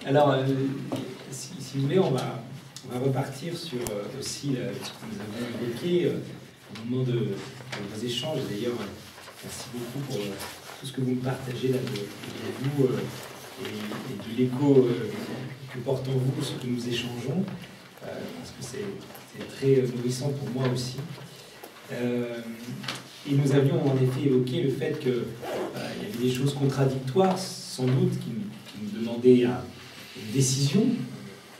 Alors, si vous voulez, on va repartir sur aussi ce que nous avons évoqué au moment de vos échanges. D'ailleurs, merci beaucoup pour tout ce que vous me partagez là de vous et de l'écho que porte en vous ce que nous échangeons, parce que c'est très nourrissant pour moi aussi. Et nous avions en effet évoqué le fait qu'il y avait des choses contradictoires, sans doute, qui nous demandaient une décision,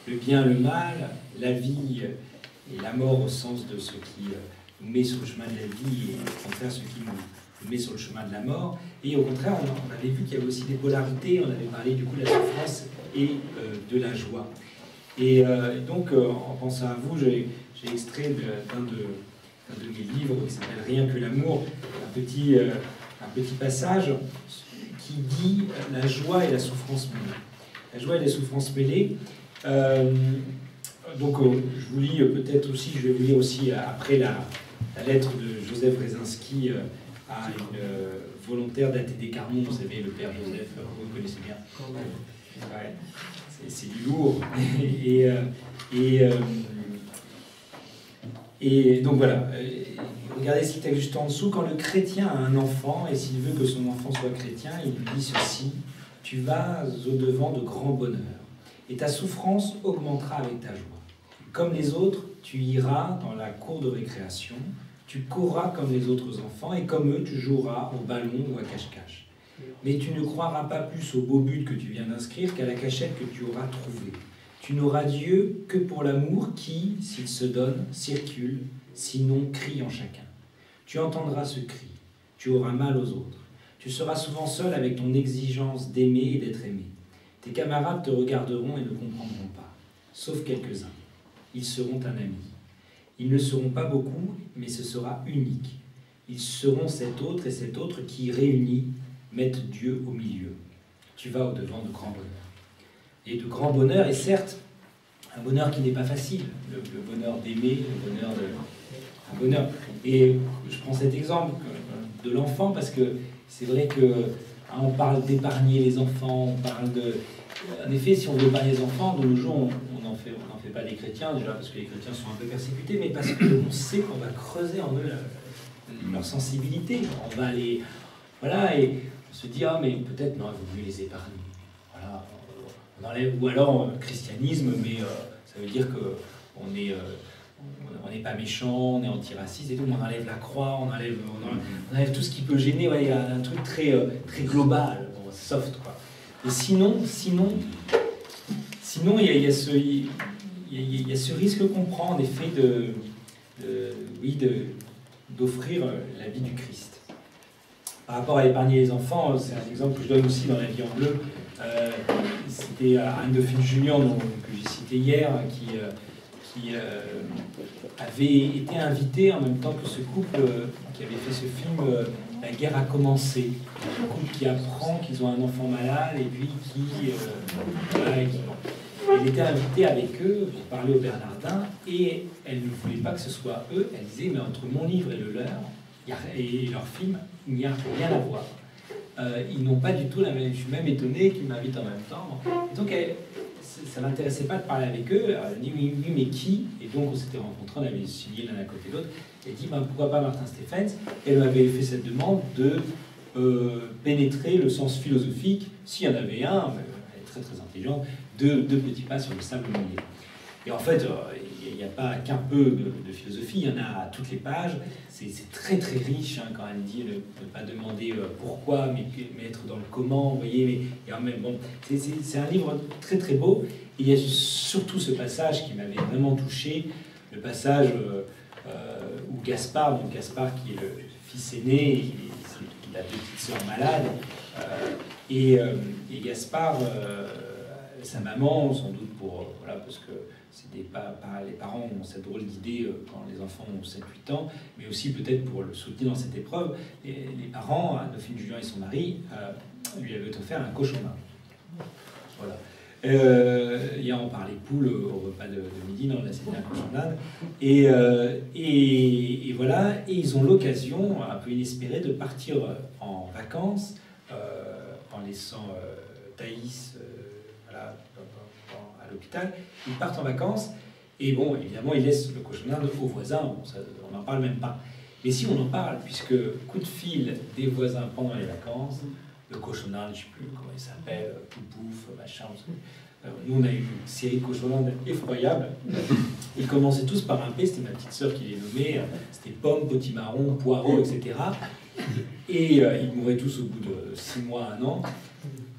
le bien, le mal, la vie et la mort au sens de ce qui nous met sur le chemin de la vie et au contraire ce qui nous met sur le chemin de la mort. Et au contraire, on avait vu qu'il y avait aussi des polarités, on avait parlé du coup de la souffrance et de la joie. Et donc, en pensant à vous, j'ai extrait d'un de mes livres qui s'appelle Rien que l'amour, un petit passage qui dit la joie et la souffrance mêlée. La joie et la souffrance mêlée. Donc, je vous lis peut-être aussi, je vais vous lire aussi après la lettre de Joseph Rezinski à une volontaire d'ATD Carmon, vous savez, le père Joseph, vous le connaissez bien. Ouais, c'est du lourd. Et donc voilà, regardez ce texte juste en dessous. Quand le chrétien a un enfant, et s'il veut que son enfant soit chrétien, il lui dit ceci: tu vas au-devant de grands bonheurs, et ta souffrance augmentera avec ta joie. Comme les autres, tu iras dans la cour de récréation, tu courras comme les autres enfants, et comme eux, tu joueras au ballon ou à cache-cache. Mais tu ne croiras pas plus au beau but que tu viens d'inscrire qu'à la cachette que tu auras trouvée. Tu n'auras Dieu que pour l'amour qui, s'il se donne, circule, sinon crie en chacun. Tu entendras ce cri, tu auras mal aux autres. Tu seras souvent seul avec ton exigence d'aimer et d'être aimé. Tes camarades te regarderont et ne comprendront pas, sauf quelques-uns. Ils seront un ami. Ils ne seront pas beaucoup, mais ce sera unique. Ils seront cet autre et cet autre qui, réunis, mettent Dieu au milieu. Tu vas au-devant de grands bonheurs. Et de grands bonheurs, et certes, un bonheur qui n'est pas facile, le bonheur d'aimer, le bonheur de... Un bonheur. Et je prends cet exemple de l'enfant parce que c'est vrai que on parle d'épargner les enfants, on parle de... En effet, si on veut épargner les enfants, de nos jours, on n'en fait pas des chrétiens, déjà parce que les chrétiens sont un peu persécutés, mais parce qu'on sait qu'on va creuser en eux leur sensibilité. On va aller... Voilà, et on se dit, ah, mais peut-être, non, il vaut mieux les épargner. Voilà. On enlève, ou alors christianisme, mais ça veut dire qu'on n'est pas méchant, on est antiraciste et tout, on enlève la croix, on enlève tout ce qui peut gêner, ouais, il y a un truc très global, bon, soft, quoi. Et sinon il y a ce risque qu'on prend en effet d'offrir la vie du Christ. Par rapport à épargner les enfants, c'est un exemple que je donne aussi dans La vie en bleu. C'était Anne Dauphine Junior, que j'ai cité hier, qui avait été invité en même temps que ce couple qui avait fait ce film La guerre a commencé. Un couple qui apprend qu'ils ont un enfant malade et puis elle était invitée avec eux pour parler au Bernardin et elle ne voulait pas que ce soit eux. Elle disait, mais entre mon livre et le leur et leur film, il n'y a rien à voir. Ils n'ont pas du tout la même... Je suis même étonné qu'ils m'invitent en même temps. Et donc, ça ne l'intéressait pas de parler avec eux. Alors, elle dit, oui, mais qui? Et donc, on s'était rencontrés, on avait signé l'un à côté de l'autre. Elle dit, ben, pourquoi pas Martin Stephens? Elle m'avait fait cette demande de pénétrer le sens philosophique, s'il y en avait un, elle est très très intelligente, de Petits pas sur le sable mouillé. Et en fait, il n'y a pas qu'un peu de philosophie, il y en a à toutes les pages. C'est très très riche, hein, quand elle dit ne pas demander pourquoi, mais être dans le comment, vous voyez. Bon, c'est un livre très très beau. Et il y a surtout ce passage qui m'avait vraiment touché, le passage où Gaspard qui est le fils aîné, il a deux petites sœurs malades, et Gaspard, sa maman, sans doute voilà, parce que les parents ont cette drôle d'idée quand les enfants ont 7-8 ans, mais aussi peut-être pour le soutenir dans cette épreuve. Les parents, Dauphine Julien et son mari, lui avaient offert un cochon d'Inde. Voilà. Hier, on parlait poule au repas de midi, non, là c'était un cochon d'Inde. Et voilà, et ils ont l'occasion, un peu inespérée, de partir en vacances en laissant Thaïs voilà, à l'hôpital. Ils partent en vacances. Et bon, évidemment, ils laissent le cochon d'Inde aux voisins. Bon, ça, on n'en parle même pas. Mais si on en parle, puisque coup de fil des voisins pendant les vacances, le cochon d'Inde, je ne sais plus comment il s'appelle, Poupouf, machin. Nous, on a eu une série de cochons d'Inde effroyable. Ils commençaient tous par un P, c'était ma petite sœur qui les nommait. C'était pomme, potimarron, poireau, etc. Et ils mouraient tous au bout de 6 mois, 1 an.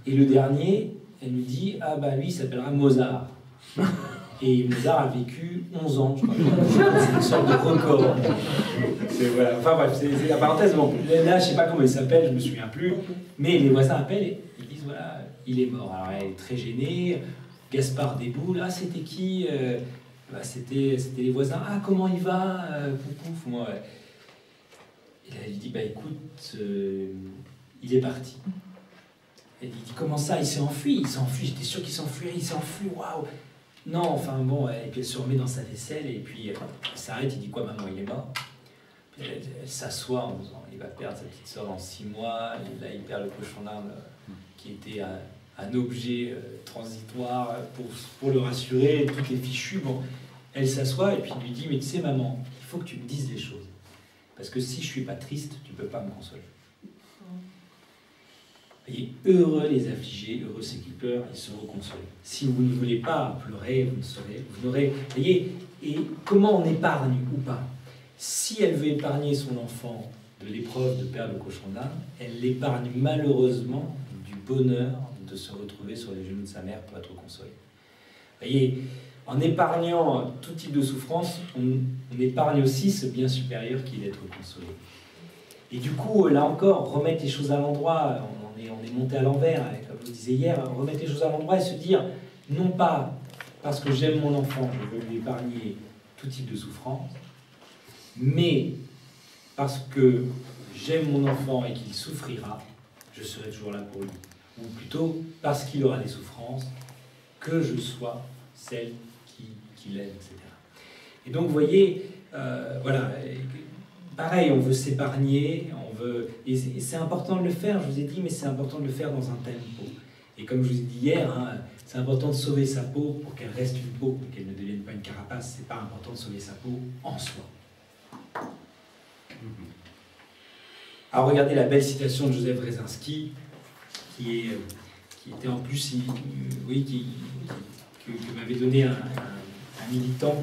Et le dernier, elle nous dit, ah bah lui, il s'appellera Mozart. Et Mozart a vécu 11 ans, je crois. C'est une sorte de record. Voilà. Enfin bref, c'est la parenthèse. Bon, là, je ne sais pas comment il s'appelle, je ne me souviens plus. Mais les voisins appellent et ils disent, voilà, il est mort. Alors elle est très gênée. Gaspard Desboules, ah c'était qui bah, c'était les voisins. Ah, comment il va Poupouf, moi. Et là, il dit, bah écoute, il est parti. Et il dit, comment ça, il s'est enfui? Il s'est enfui, j'étais sûr qu'il s'enfuirait, il s'est enfui, waouh. Non, enfin bon, et puis elle se remet dans sa vaisselle, et puis elle s'arrête, il dit quoi, maman, il est mort? Puis elle s'assoit en disant, il va perdre sa petite soeur dans 6 mois, et là il perd le cochon d'Inde qui était un objet transitoire pour le rassurer, toutes les fichues. Bon, elle s'assoit, et puis il lui dit, mais tu sais maman, il faut que tu me dises les choses, parce que si je suis pas triste, tu peux pas me consoler. Voyez, heureux les affligés, heureux ceux qui pleurent, ils seront consolés. Si vous ne voulez pas pleurer, vous n'aurez. Voyez, et comment on épargne ou pas? Si elle veut épargner son enfant de l'épreuve de perdre le cochon d'Inde, elle l'épargne malheureusement du bonheur de se retrouver sur les genoux de sa mère pour être consolée. Voyez, en épargnant tout type de souffrance, on épargne aussi ce bien supérieur qui est d'être consolé. Et du coup, là encore, remettre les choses à l'endroit. On est monté à l'envers, comme je vous disais hier, remettre les choses à l'endroit et se dire, non pas parce que j'aime mon enfant, je veux lui épargner tout type de souffrance, mais parce que j'aime mon enfant et qu'il souffrira, je serai toujours là pour lui. Ou plutôt, parce qu'il aura des souffrances, que je sois celle qui l'aime, etc. Et donc, vous voyez, voilà, pareil, on veut s'épargner, et c'est important de le faire, je vous ai dit, mais c'est important de le faire dans un tempo. Et comme je vous ai dit hier, hein, c'est important de sauver sa peau pour qu'elle reste une peau, qu'elle ne devienne pas une carapace. C'est pas important de sauver sa peau en soi. Alors regardez la belle citation de Joseph Brzezinski, qui était en plus, que m'avait donné un militant,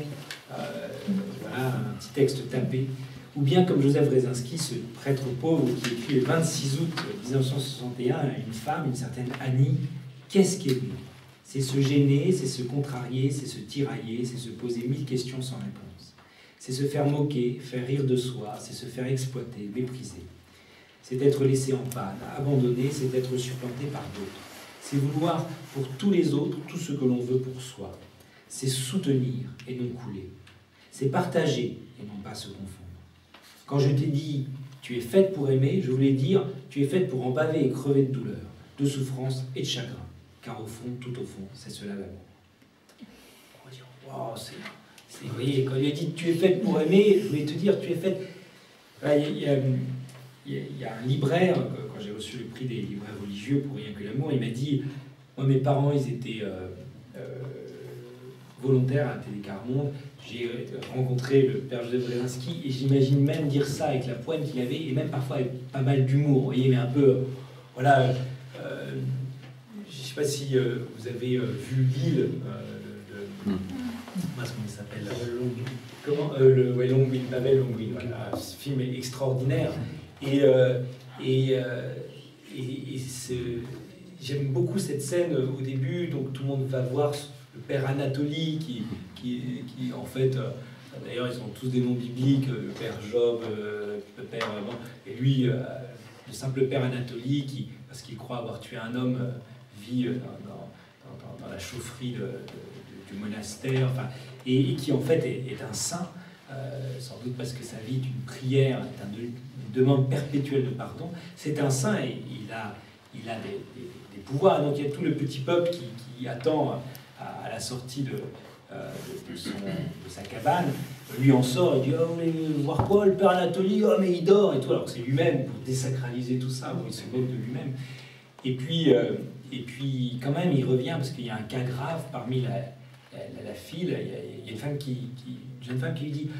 voilà, un petit texte tapé. Ou bien comme Joseph Brzezinski, ce prêtre pauvre qui écrit le 26 août 1961 à une femme, une certaine Annie, qu'est-ce qu'aimer? C'est se gêner, c'est se contrarier, c'est se tirailler, c'est se poser 1000 questions sans réponse. C'est se faire moquer, faire rire de soi, c'est se faire exploiter, mépriser. C'est être laissé en panne, abandonné, c'est être supplanté par d'autres. C'est vouloir pour tous les autres tout ce que l'on veut pour soi. C'est soutenir et non couler. C'est partager et non pas se confondre. Quand je t'ai dit « tu es faite pour aimer », je voulais dire « tu es faite pour en baver et crever de douleur, de souffrance et de chagrin, car au fond, tout au fond, c'est cela l'amour. » On va dire « wow, vous voyez, quand il a dit « tu es faite pour aimer », je voulais te dire « tu es faite ». Il y a un libraire, quand j'ai reçu le prix des libraires religieux pour Rien que l'amour, il m'a dit « moi, mes parents, ils étaient volontaires à Télécarmonde. J'ai rencontré le père Joseph Brzezinski et j'imagine même dire ça avec la poigne qu'il avait et même parfois avec pas mal d'humour, vous voyez, mais un peu, voilà, je ne sais pas si vous avez vu L'île, comment il s'appelle comment Longueville, Pavel Longueville, voilà, ce film est extraordinaire et j'aime beaucoup cette scène au début, donc tout le monde va voir le père Anatolie qui en fait, d'ailleurs ils ont tous des noms bibliques, le père Job, le père, et lui, le simple père Anatolie, qui, parce qu'il croit avoir tué un homme, vit dans la chaufferie du monastère, enfin, et qui en fait est un saint, sans doute parce que sa vie est une prière, est une demande perpétuelle de pardon. C'est un saint et il a des pouvoirs, donc il y a tout le petit peuple qui attend à la sortie de sa cabane. Lui en sort, il dit « oh, mais voir quoi, le père Anatolie, oh, mais il dort » et tout, alors que c'est lui-même, pour désacraliser tout ça, où il se moque de lui-même. Et puis, quand même, il revient parce qu'il y a un cas grave parmi la file. Il y a une jeune femme qui lui dit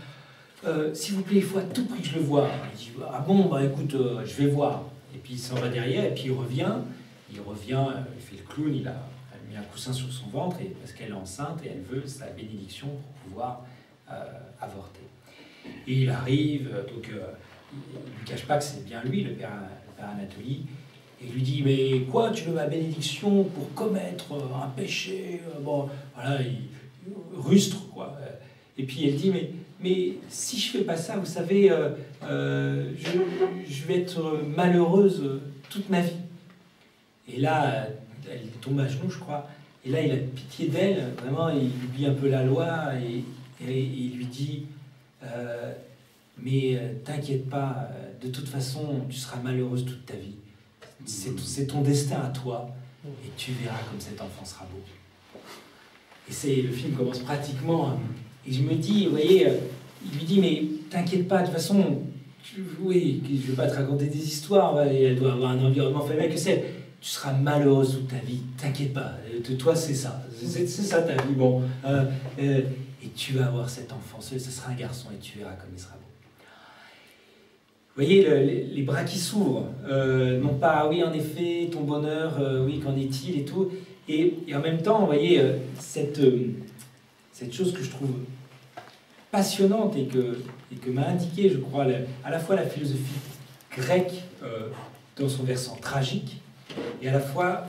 s'il vous plaît, il faut à tout prix que je le voie. Il dit ah bon, bah écoute, je vais voir. Et puis il s'en va derrière, et puis il revient, il fait le clown, elle a mis un coussin sur son ventre parce qu'elle est enceinte et elle veut sa bénédiction pour pouvoir avorter. Et il arrive, donc il ne lui cache pas que c'est bien lui, le père Anatolie. Et il lui dit, mais quoi, tu veux ma bénédiction pour commettre un péché? Bon, voilà, il rustre, quoi. Et puis elle dit, mais si je fais pas ça, vous savez, je vais être malheureuse toute ma vie. Et là, elle tombe à genoux, je crois. Et là, il a pitié d'elle, vraiment, il oublie un peu la loi, et il lui dit, mais t'inquiète pas, de toute façon, tu seras malheureuse toute ta vie. C'est ton destin à toi, et tu verras comme cet enfant sera beau. Et le film commence pratiquement, et je me dis, vous voyez, il lui dit, mais t'inquiète pas, de toute façon, oui, je ne vais pas te raconter des histoires, elle doit avoir un environnement familial, que c'est, tu seras malheureuse toute ta vie, t'inquiète pas, toi c'est ça ta vie, bon, et tu vas avoir cet enfant, ce sera un garçon, et tu verras comme il sera beau. Vous voyez, les bras qui s'ouvrent, non pas, oui, en effet, ton bonheur, oui, qu'en est-il et tout. Et en même temps, vous voyez, cette chose que je trouve passionnante et que m'a indiqué, je crois, à la fois la philosophie grecque dans son versant tragique, et à la fois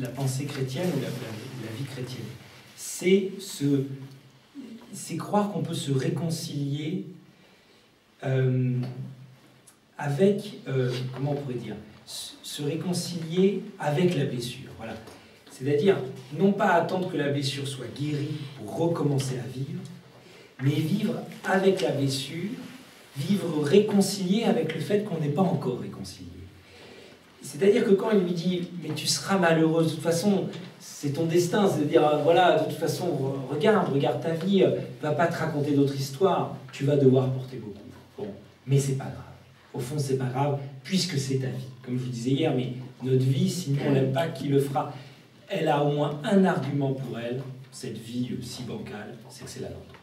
la pensée chrétienne ou la vie chrétienne. C'est croire qu'on peut se réconcilier avec, comment on pourrait dire, se réconcilier avec la blessure. Voilà. C'est-à-dire, non pas attendre que la blessure soit guérie pour recommencer à vivre, mais vivre avec la blessure, vivre réconcilié avec le fait qu'on n'est pas encore réconcilié. C'est-à-dire que quand il lui dit « mais tu seras malheureuse, de toute façon, c'est ton destin », c'est-à-dire « voilà, de toute façon, regarde ta vie, va pas te raconter d'autres histoires, tu vas devoir porter beaucoup. » Bon, mais c'est pas grave. Au fond, c'est pas grave, puisque c'est ta vie. Comme je vous disais hier, mais notre vie, si nous on l'aime pas, qui le fera? Elle a au moins un argument pour elle, cette vie si bancale, c'est que c'est la nôtre.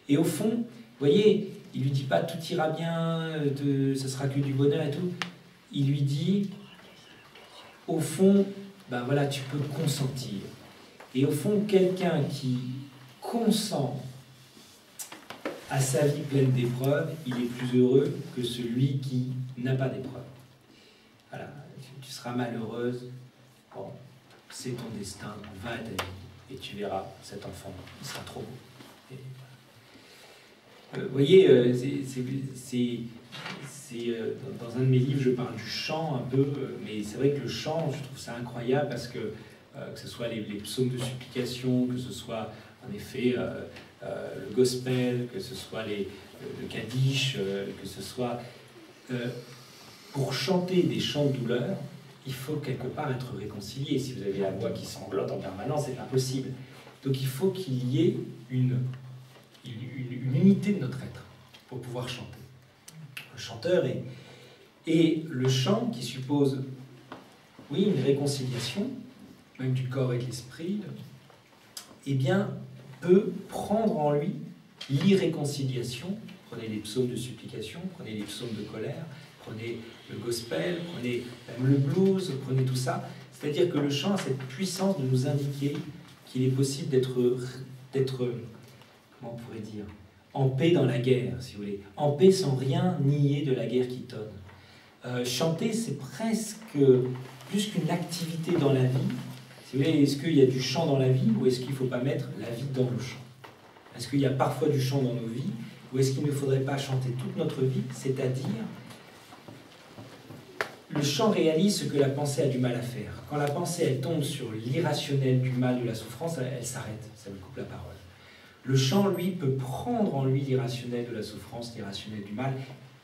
Et au fond, vous voyez, il lui dit pas tout ira bien, ça sera que du bonheur et tout. Il lui dit, au fond, ben voilà, tu peux consentir. Et au fond, quelqu'un qui consent à sa vie pleine d'épreuves, il est plus heureux que celui qui n'a pas d'épreuves. Voilà, tu seras malheureuse, bon, c'est ton destin, va à ta vie, et tu verras cet enfant, il sera trop beau. Vous voyez, dans un de mes livres, je parle du chant un peu, mais c'est vrai que le chant, je trouve ça incroyable parce que ce soit les psaumes de supplication, que ce soit en effet le gospel, que ce soit le kaddish, que ce soit... pour chanter des chants de douleur, il faut quelque part être réconcilié. Si vous avez la voix qui sanglote en permanence, c'est impossible. Donc il faut qu'il y ait une unité de notre être pour pouvoir chanter. Le chanteur et le chant qui suppose, oui, une réconciliation, même du corps et de l'esprit, eh bien, peut prendre en lui l'irréconciliation. Prenez les psaumes de supplication, prenez les psaumes de colère, prenez le gospel, prenez même le blues, prenez tout ça. C'est-à-dire que le chant a cette puissance de nous indiquer qu'il est possible d'être, comment on pourrait dire, en paix dans la guerre, si vous voulez. En paix sans rien nier de la guerre qui tonne. Chanter, c'est presque plus qu'une activité dans la vie. Si vous voulez, est-ce qu'il y a du chant dans la vie ou est-ce qu'il ne faut pas mettre la vie dans le chant? Est-ce qu'il y a parfois du chant dans nos vies ou est-ce qu'il ne faudrait pas chanter toute notre vie? C'est-à-dire, le chant réalise ce que la pensée a du mal à faire. Quand la pensée elle tombe sur l'irrationnel du mal, de la souffrance, elle s'arrête, ça lui coupe la parole. Le chant, lui, peut prendre en lui l'irrationnel de la souffrance, l'irrationnel du mal,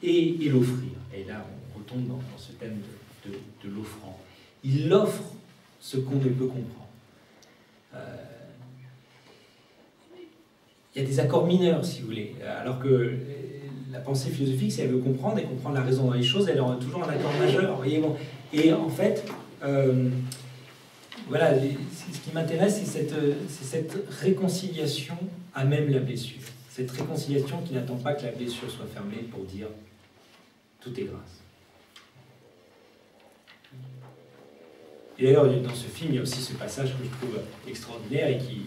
et l'offrir. Et là, on retombe dans ce thème de l'offrant. Il offre ce qu'on ne peut comprendre. Il y a des accords mineurs, si vous voulez, alors que la pensée philosophique, si elle veut comprendre et comprendre la raison dans les choses, elle aura toujours un accord majeur. Voyez, bon. Et en fait, voilà, ce qui m'intéresse, c'est cette réconciliation à même la blessure. Cette réconciliation qui n'attend pas que la blessure soit fermée pour dire tout est grâce. Et d'ailleurs, dans ce film, il y a aussi ce passage que je trouve extraordinaire et qui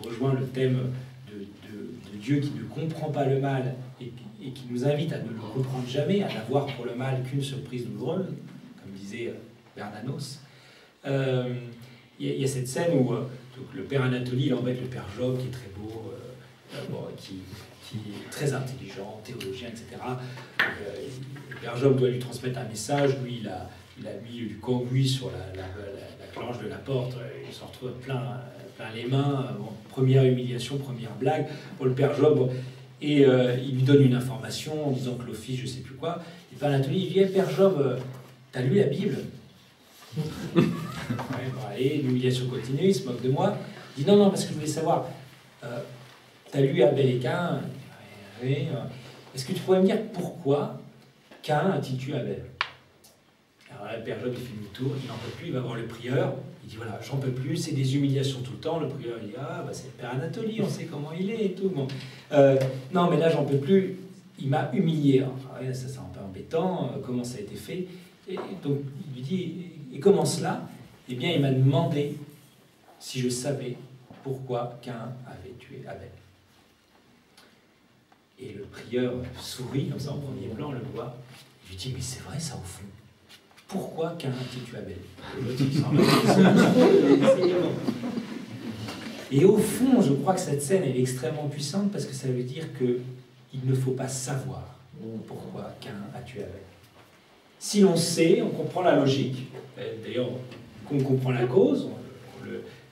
rejoint le thème de Dieu qui ne comprend pas le mal et qui nous invite à ne le comprendre jamais, à n'avoir pour le mal qu'une surprise douloureuse, comme disait Bernanos. Il y a cette scène où donc le père Anatolie il embête le père Job, qui est très beau, qui est très intelligent, théologien, etc. Le père Job doit lui transmettre un message, lui il a mis du cambouis sur la planche de la porte, il s'en retrouve plein les mains. Bon, première humiliation, première blague pour le père Job, et il lui donne une information en disant que l'office, je sais plus quoi. Et Père Anatolie, il dit Père Job, t'as lu la Bible? Ouais, bon, allez, l'humiliation continue, il se moque de moi. Il dit non, parce que je voulais savoir, t'as lu Abel et Caïn? Oui. Est-ce que tu pourrais me dire pourquoi Caïn a-t-il tué Abel? Alors là, le père Job, il fait demi-tour, il n'en peut plus, il va voir le prieur, il dit voilà, j'en peux plus, c'est des humiliations tout le temps. Le prieur, il dit ah, c'est le père Anatolie, on sait comment il est et tout. Bon. Non, mais là, j'en peux plus, il m'a humilié. Alors, ça, c'est un peu embêtant, comment ça a été fait. Et donc, il lui dit et comment cela? Eh bien, il m'a demandé si je savais pourquoi Caïn avait tué Abel. Et le prieur sourit, comme ça en premier plan, on le voit. Il lui dit mais c'est vrai ça au fond. Pourquoi Caïn a tué Abel? Et au fond, je crois que cette scène elle est extrêmement puissante parce que ça veut dire qu'il ne faut pas savoir pourquoi Caïn a tué Abel. Si l'on sait, on comprend la logique. D'ailleurs, on comprend la cause.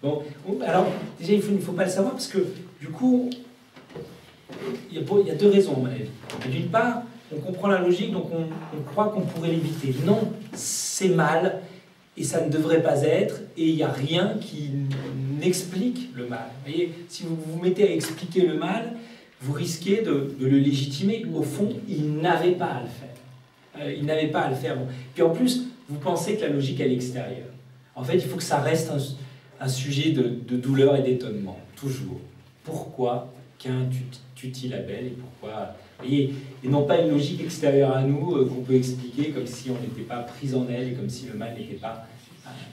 Bon, alors, déjà, il ne faut pas le savoir parce que, du coup, il y a deux raisons, à mon avis. D'une part, on comprend la logique, donc on croit qu'on pourrait l'éviter. Non, c'est mal, et ça ne devrait pas être, et il n'y a rien qui n'explique le mal. Vous voyez, si vous vous mettez à expliquer le mal, vous risquez de le légitimer. Au fond, il n'avait pas à le faire. Il n'avait pas à le faire. Bon. Puis en plus, vous pensez que la logique est à l'extérieur. En fait, il faut que ça reste un sujet de douleur et d'étonnement, toujours. Pourquoi Caïn tue-t-il Abel et pourquoi... Et non pas une logique extérieure à nous qu'on peut expliquer comme si on n'était pas pris en elle et comme si le mal n'était pas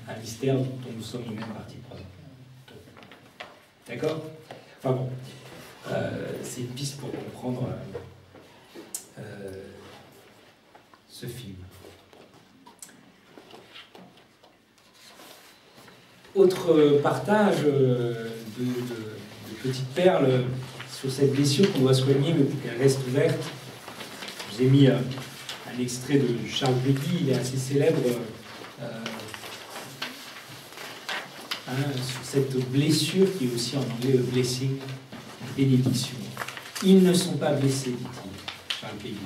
un mystère dont nous sommes nous-mêmes partie prenante. D'accord? Enfin bon, c'est une piste pour comprendre ce film. Autre partage de petites perles sur cette blessure qu'on doit soigner mais qu'elle reste ouverte. Je vous ai mis un extrait de Charles Péguy, il est assez célèbre sur cette blessure qui est aussi en anglais blessing, bénédiction. Ils ne sont pas blessés, dit-il, Charles Péguy.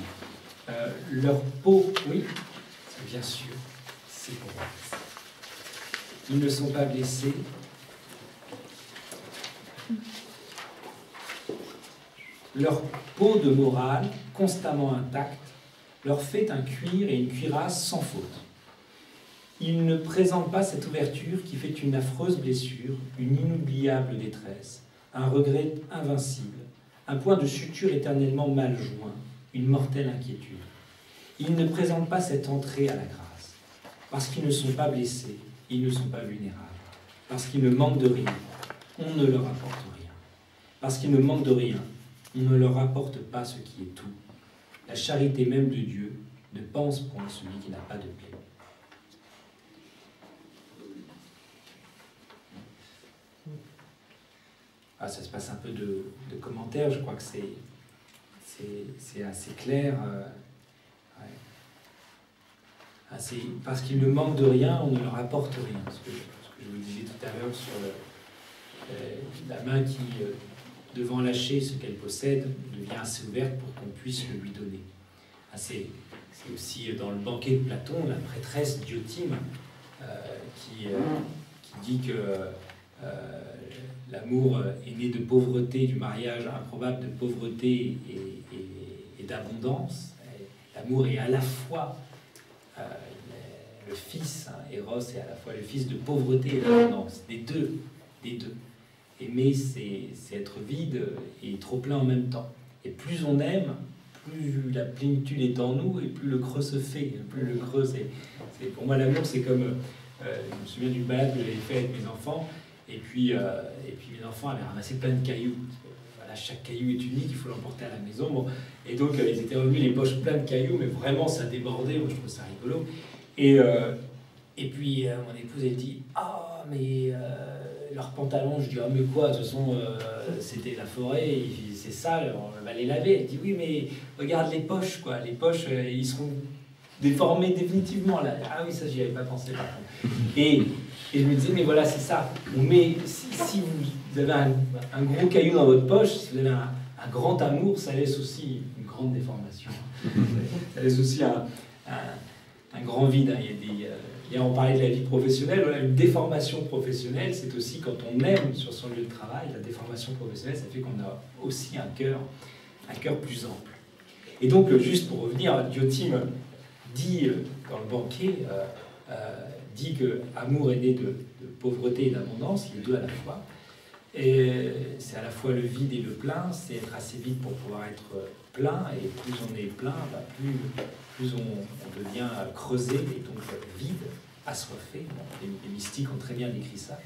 Leur peau, oui, bien sûr, c'est pour eux. Ils ne sont pas blessés. Leur peau de morale, constamment intacte, leur fait un cuir et une cuirasse sans faute. Ils ne présentent pas cette ouverture qui fait une affreuse blessure, une inoubliable détresse, un regret invincible, un point de suture éternellement mal joint, une mortelle inquiétude. Ils ne présentent pas cette entrée à la grâce, parce qu'ils ne sont pas blessés, ils ne sont pas vulnérables, parce qu'ils ne manquent de rien, on ne leur apporte rien. Parce qu'ils ne manquent de rien, on ne leur apporte pas ce qui est tout. La charité même de Dieu ne pense point celui qui n'a pas de plaie. Ah, ça se passe un peu de commentaires, je crois que c'est assez clair. Ouais. Parce qu'ils ne manquent de rien, on ne leur apporte rien. Ce que je vous disais tout à l'heure sur la main qui, devant lâcher ce qu'elle possède, devient assez ouverte pour qu'on puisse le lui donner. Ah, c'est aussi dans le banquet de Platon, la prêtresse Diotime qui dit que l'amour est né de pauvreté, du mariage improbable de pauvreté et d'abondance. L'amour est à la fois le fils, hein, Eros, est à la fois le fils de pauvreté et d'abondance, des deux. Aimer, c'est être vide et trop plein en même temps. Et plus on aime, plus la plénitude est en nous et plus le creux se fait. Plus le creux, pour moi, l'amour, c'est comme... je me souviens d'une balade que j'avais fait avec mes enfants, et puis mes enfants avaient ramassé plein de cailloux. Voilà, chaque caillou est unique, il faut l'emporter à la maison. Bon. Et donc, ils étaient revenus les poches pleines de cailloux, mais vraiment, ça débordait. Moi, je trouve ça rigolo. Et puis, mon épouse, elle dit « Ah, mais leurs pantalons », je dis « Ah, mais quoi, de toute façon, c'était la forêt, c'est sale, on va les laver. » Elle dit « Oui, mais regarde les poches, quoi. Les poches, ils seront déformés définitivement, là. » Ah oui, ça, j'y avais pas pensé, par contre. Et je me disais « Mais voilà, c'est ça. Mais si vous avez un gros caillou dans votre poche, si vous avez un grand amour, ça laisse aussi une grande déformation. Ça laisse aussi un grand vide. Hier, on parlait de la vie professionnelle. Voilà, une déformation professionnelle, c'est aussi quand on aime sur son lieu de travail. La déformation professionnelle, ça fait qu'on a aussi un cœur plus ample. Et donc, juste pour revenir, Diotima dit dans le banquet, dit que amour est né de pauvreté et d'abondance, les deux à la fois. Et c'est à la fois le vide et le plein, c'est être assez vide pour pouvoir être plein, et plus on est plein, plus on devient creusé, et donc vide, assoiffé. Bon, les mystiques ont très bien décrit ça.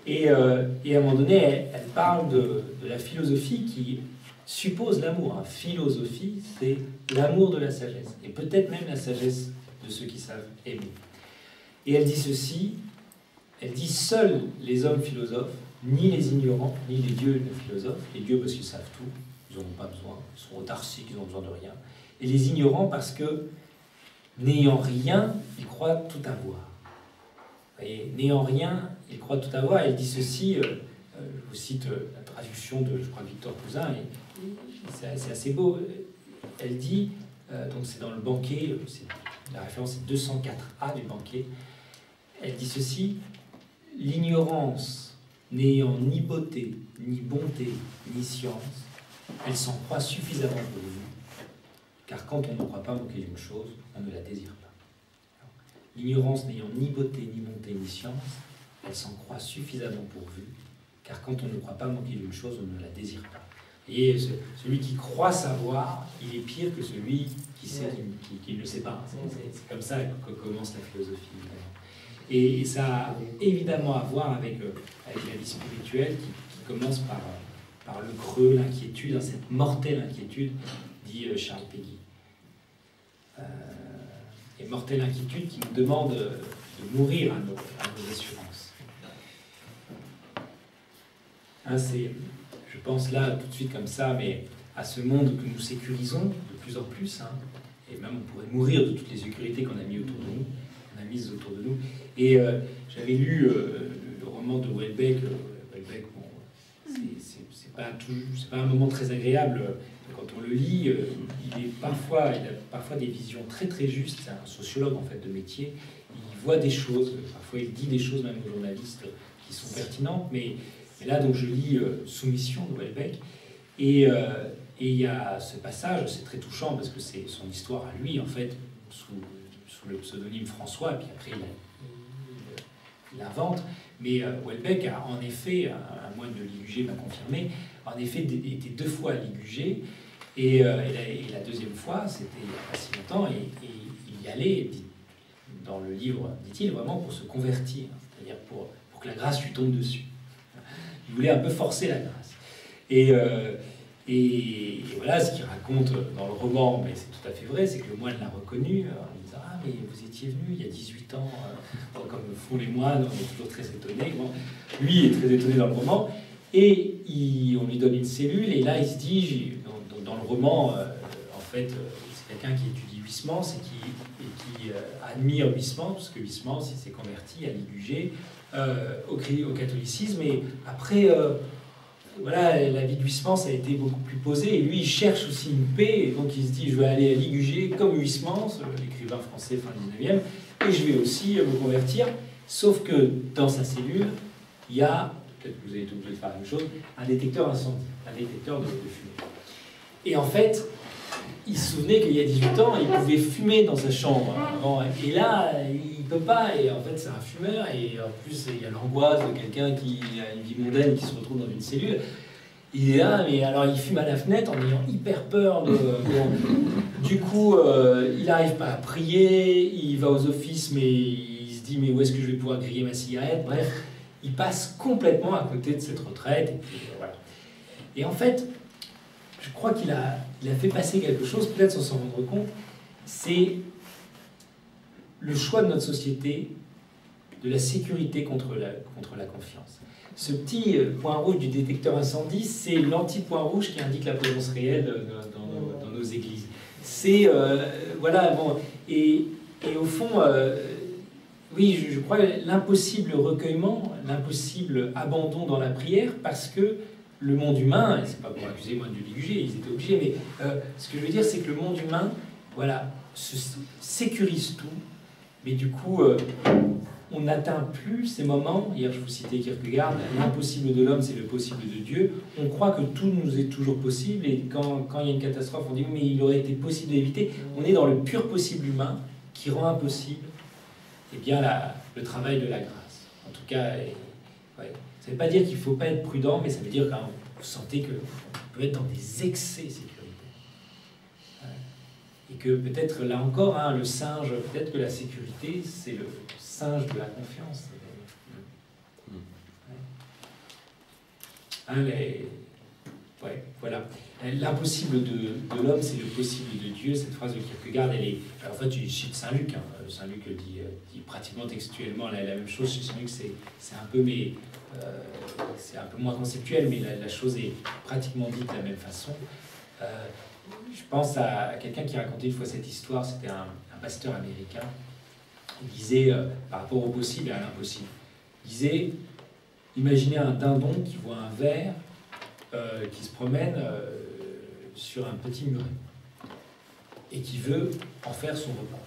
Et à un moment donné, elle parle de la philosophie qui suppose l'amour. Philosophie, c'est l'amour de la sagesse, et peut-être même la sagesse de ceux qui savent aimer. Et elle dit ceci, elle dit « Seuls les hommes philosophes, ni les ignorants, ni les dieux philosophes, les dieux parce qu'ils savent tout, ils n'en ont pas besoin, ils sont autarciques, ils n'ont besoin de rien, et les ignorants parce que, n'ayant rien, ils croient tout avoir. » Vous voyez, n'ayant rien, ils croient tout avoir. Elle dit ceci, je vous cite la traduction de, je crois, Victor Cousin, et c'est assez beau. Elle dit, donc c'est dans le banquet, la référence est 204a du banquet, elle dit ceci, « L'ignorance n'ayant ni beauté, ni bonté, ni science, elle s'en croit suffisamment pour vous, car quand on ne croit pas manquer d'une chose, on ne la désire pas. L'ignorance n'ayant ni beauté, ni bonté, ni science, elle s'en croit suffisamment pourvue, car quand on ne croit pas manquer d'une chose, on ne la désire pas. » Et celui qui croit savoir, il est pire que celui qui sait, qui ne le sait pas. C'est comme ça que commence la philosophie, évidemment. Et ça a évidemment à voir avec la vie spirituelle qui commence par le creux, l'inquiétude, cette mortelle inquiétude, dit Charles Péguy. Et mortelle inquiétude qui nous demande de mourir à nos assurances. Je pense là, tout de suite comme ça, mais à ce monde que nous sécurisons de plus en plus, et même on pourrait mourir de toutes les sécurités qu'on a mises autour de nous. Et j'avais lu le roman de Houellebecq. Houellebecq, bon, c'est pas un moment très agréable quand on le lit. Il a parfois des visions très très justes. C'est un sociologue en fait de métier. Il voit des choses, parfois il dit des choses même aux journalistes qui sont pertinentes. Mais là donc je lis Soumission de Houellebecq et il y a ce passage, c'est très touchant parce que c'est son histoire à lui en fait sous le pseudonyme François, et puis après il invente. Mais Houellebecq a en effet, un moine de Ligugé m'a confirmé, en effet été 2 fois à Ligugé, et la deuxième fois, c'était il n'y a pas si longtemps, et il y allait, dans le livre, dit-il, vraiment pour se convertir, c'est-à-dire pour que la grâce lui tombe dessus. Il voulait un peu forcer la grâce. Et voilà, ce qu'il raconte dans le roman, mais c'est tout à fait vrai, c'est que le moine l'a reconnu en disant « Ah, mais vous étiez venu il y a 18 ans, comme font les moines, on est toujours très étonnés. » Bon, lui est très étonné dans le roman, et on lui donne une cellule, et là il se dit, dans le roman, en fait, c'est quelqu'un qui étudie Huysmans et qui admire Huysmans, parce que Huysmans il s'est converti à Ligugé, au catholicisme, et après... voilà, la vie de Huysmans a été beaucoup plus posée, et lui il cherche aussi une paix, et donc il se dit je vais aller à Ligugé comme Huysmans, l'écrivain français fin 19e, et je vais aussi me convertir, sauf que dans sa cellule, il y a, peut-être que vous avez été obligé de faire la même chose, un détecteur incendie, un détecteur de fumée. Et en fait, il se souvenait qu'il y a 18 ans, il pouvait fumer dans sa chambre. Bon, et là, il ne peut pas, et en fait c'est un fumeur, et en plus il y a l'angoisse de quelqu'un qui a une vie mondaine et qui se retrouve dans une cellule. Il est là, mais alors il fume à la fenêtre en ayant hyper peur. Du coup, il n'arrive pas à prier, il va aux offices, mais il se dit mais où est-ce que je vais pouvoir griller ma cigarette? Bref, il passe complètement à côté de cette retraite. Et, puis, voilà. Et en fait, je crois qu'il a fait passer quelque chose, peut-être sans s'en rendre compte, c'est le choix de notre société de la sécurité contre la confiance. Ce petit point rouge du détecteur incendie, c'est l'anti-point rouge qui indique la présence réelle dans nos églises. C'est, voilà, bon, et au fond, oui, je crois l'impossible recueillement, l'impossible abandon dans la prière, parce que le monde humain, et c'est pas pour accuser moi de l'IUG, ils étaient obligés, mais ce que je veux dire, c'est que le monde humain, voilà, sécurise tout, mais du coup, on n'atteint plus ces moments. Hier, je vous citais Kierkegaard, l'impossible de l'homme, c'est le possible de Dieu. On croit que tout nous est toujours possible, et quand il y a une catastrophe, on dit mais il aurait été possible d'éviter. On est dans le pur possible humain qui rend impossible eh bien, le travail de la grâce. En tout cas, ouais. Ça ne veut pas dire qu'il ne faut pas être prudent, mais ça veut dire quand vous sentez qu'on peut être dans des excès de sécurité. Et que peut-être, là encore, hein, le singe, peut-être que la sécurité, c'est le singe de la confiance. Hein, ouais, voilà. L'impossible de l'homme, c'est le possible de Dieu. Cette phrase de Kierkegaard, elle est... Alors, en fait, je cite Saint Luc. Hein. Saint Luc dit pratiquement textuellement la même chose. Chez Saint Luc, c'est un peu... mais c'est un peu moins conceptuel, mais la chose est pratiquement dite de la même façon. Je pense à quelqu'un qui racontait une fois cette histoire, c'était un pasteur américain. Il disait, par rapport au possible et à l'impossible, il disait, imaginez un dindon qui voit un ver qui se promène sur un petit muret et qui veut en faire son repas.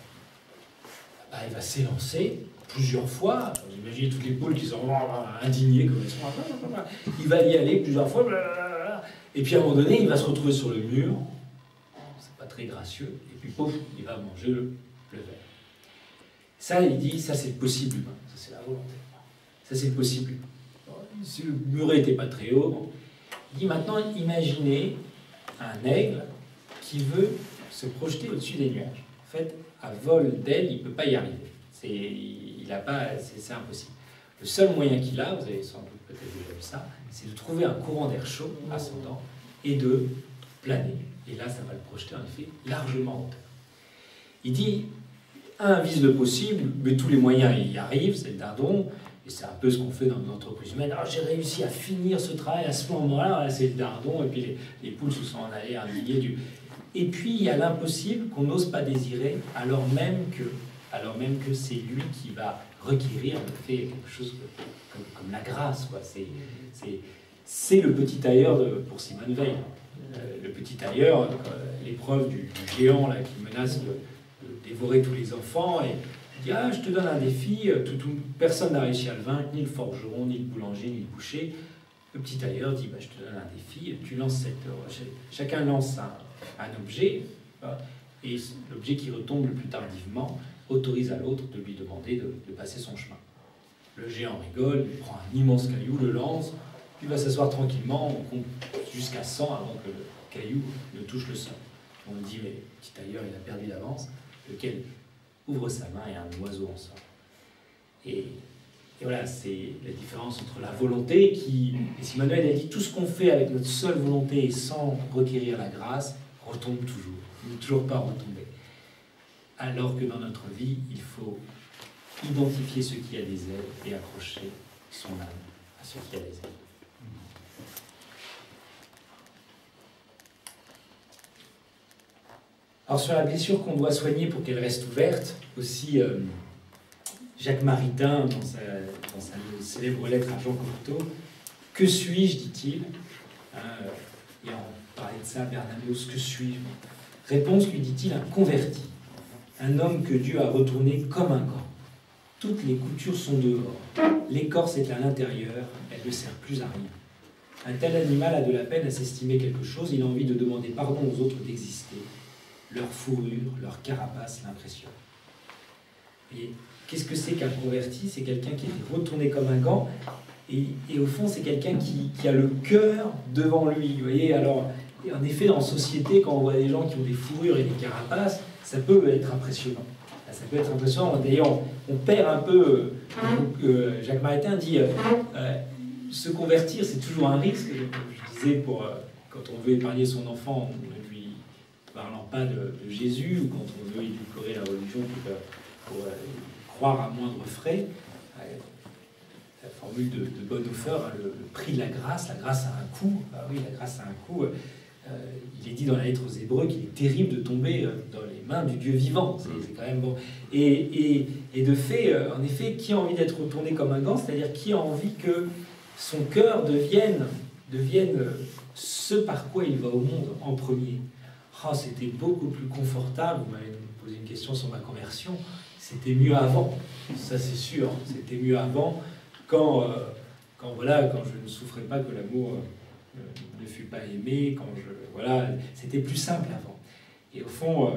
Bah, il va s'élancer plusieurs fois, vous imaginez toutes les poules qui sont indignées comme elles sont, il va y aller plusieurs fois, et puis à un moment donné, il va se retrouver sur le mur, c'est pas très gracieux, et puis pouf, il va manger le verre. Ça, il dit, ça c'est le possible humain, ça c'est la volonté. Ça c'est le possible humain. Si le muret n'était pas très haut, bon. Il dit maintenant, imaginez un aigle qui veut se projeter au-dessus des nuages. En fait, à vol d'aile, il ne peut pas y arriver. C'est impossible. Le seul moyen qu'il a, vous avez sans doute peut-être déjà vu ça, c'est de trouver un courant d'air chaud ascendant et de planer. Et là, ça va le projeter en effet largement en hauteur. Il dit, un vise le possible, mais tous les moyens y arrivent, c'est le dindon, et c'est un peu ce qu'on fait dans nos entreprises humaines. Alors j'ai réussi à finir ce travail à ce moment-là, c'est le dindon, et puis les poules se sont en allées indignées du... Et puis il y a l'impossible qu'on n'ose pas désirer, alors même que c'est lui qui va requérir le fait quelque chose comme la grâce, quoi. C'est le petit tailleur pour Simone Veil. Le petit tailleur, l'épreuve du géant là, qui menace de dévorer tous les enfants, et il dit, ah, je te donne un défi, personne n'a réussi à le vaincre, ni le forgeron, ni le boulanger, ni le boucher. Le petit tailleur dit, bah, je te donne un défi, tu lances chacun lance un objet, et l'objet qui retombe le plus tardivement autorise à l'autre de lui demander de passer son chemin. Le géant rigole, il prend un immense caillou, le lance, puis va s'asseoir tranquillement, on compte jusqu'à 100 avant que le caillou ne touche le sol. On dit, mais le petit tailleur, il a perdu d'avance, lequel ouvre sa main et un oiseau en sort. Et voilà, c'est la différence entre la volonté qui... Et Simone Veil a dit, tout ce qu'on fait avec notre seule volonté et sans requérir la grâce, retombe toujours. Il n'est toujours pas retombé. Alors que dans notre vie, il faut identifier ce qui a des ailes et accrocher son âme à ce qui a des ailes. Alors sur la blessure qu'on doit soigner pour qu'elle reste ouverte, aussi Jacques Maritain, dans sa célèbre lettre à Jean Cocteau, « Que suis-je » dit-il, et on parlait de ça, Bernanos, « Que suis-je » Réponse, lui dit-il, un converti, un homme que Dieu a retourné comme un gant. Toutes les coutures sont dehors, l'écorce est à l'intérieur, elle ne sert plus à rien. Un tel animal a de la peine à s'estimer quelque chose, il a envie de demander pardon aux autres d'exister. leur fourrure, leur carapace l'impressionnent. Et qu'est-ce que c'est qu'un converti? C'est quelqu'un qui est retourné comme un gant, et au fond, c'est quelqu'un qui a le cœur devant lui. Vous voyez, alors, en effet, dans la société, quand on voit des gens qui ont des fourrures et des carapaces, ça peut être impressionnant. Ça peut être impressionnant. D'ailleurs, on perd un peu. Jacques Maritain dit se convertir, c'est toujours un risque. Je disais, quand on veut épargner son enfant, ne lui parlant pas de Jésus, ou quand on veut édulcorer la religion pour croire à moindre frais. La formule de Bonhoeffer, le prix de la grâce a un coût. Ah oui, la grâce a un coût. Il est dit dans la lettre aux Hébreux qu'il est terrible de tomber dans les mains du Dieu vivant. C'est quand même bon. Et de fait, en effet, qui a envie d'être retourné comme un gant? C'est-à-dire qui a envie que son cœur devienne ce par quoi il va au monde en premier? Oh, c'était beaucoup plus confortable. Vous m'avez posé une question sur ma conversion. C'était mieux avant, ça c'est sûr. C'était mieux avant quand je ne souffrais pas que l'amour ne fut pas aimé, c'était plus simple avant. Et au fond,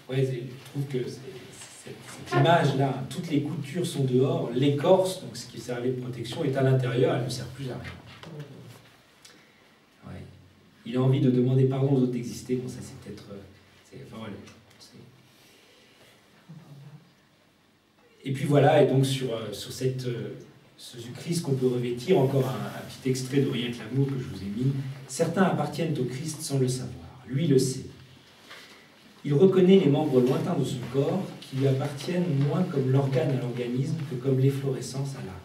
je trouve que cette image-là, toutes les coutures sont dehors, l'écorce, donc ce qui servait de protection, est à l'intérieur, elle ne sert plus à rien. Ouais. Il a envie de demander pardon aux autres d'exister, bon ça c'est peut-être... Et puis voilà, et donc sur ce Christ qu'on peut revêtir, encore un petit extrait de Rien que l'amour que je vous ai mis. Certains appartiennent au Christ sans le savoir. Lui le sait. Il reconnaît les membres lointains de son corps qui lui appartiennent moins comme l'organe à l'organisme que comme l'efflorescence à l'âme.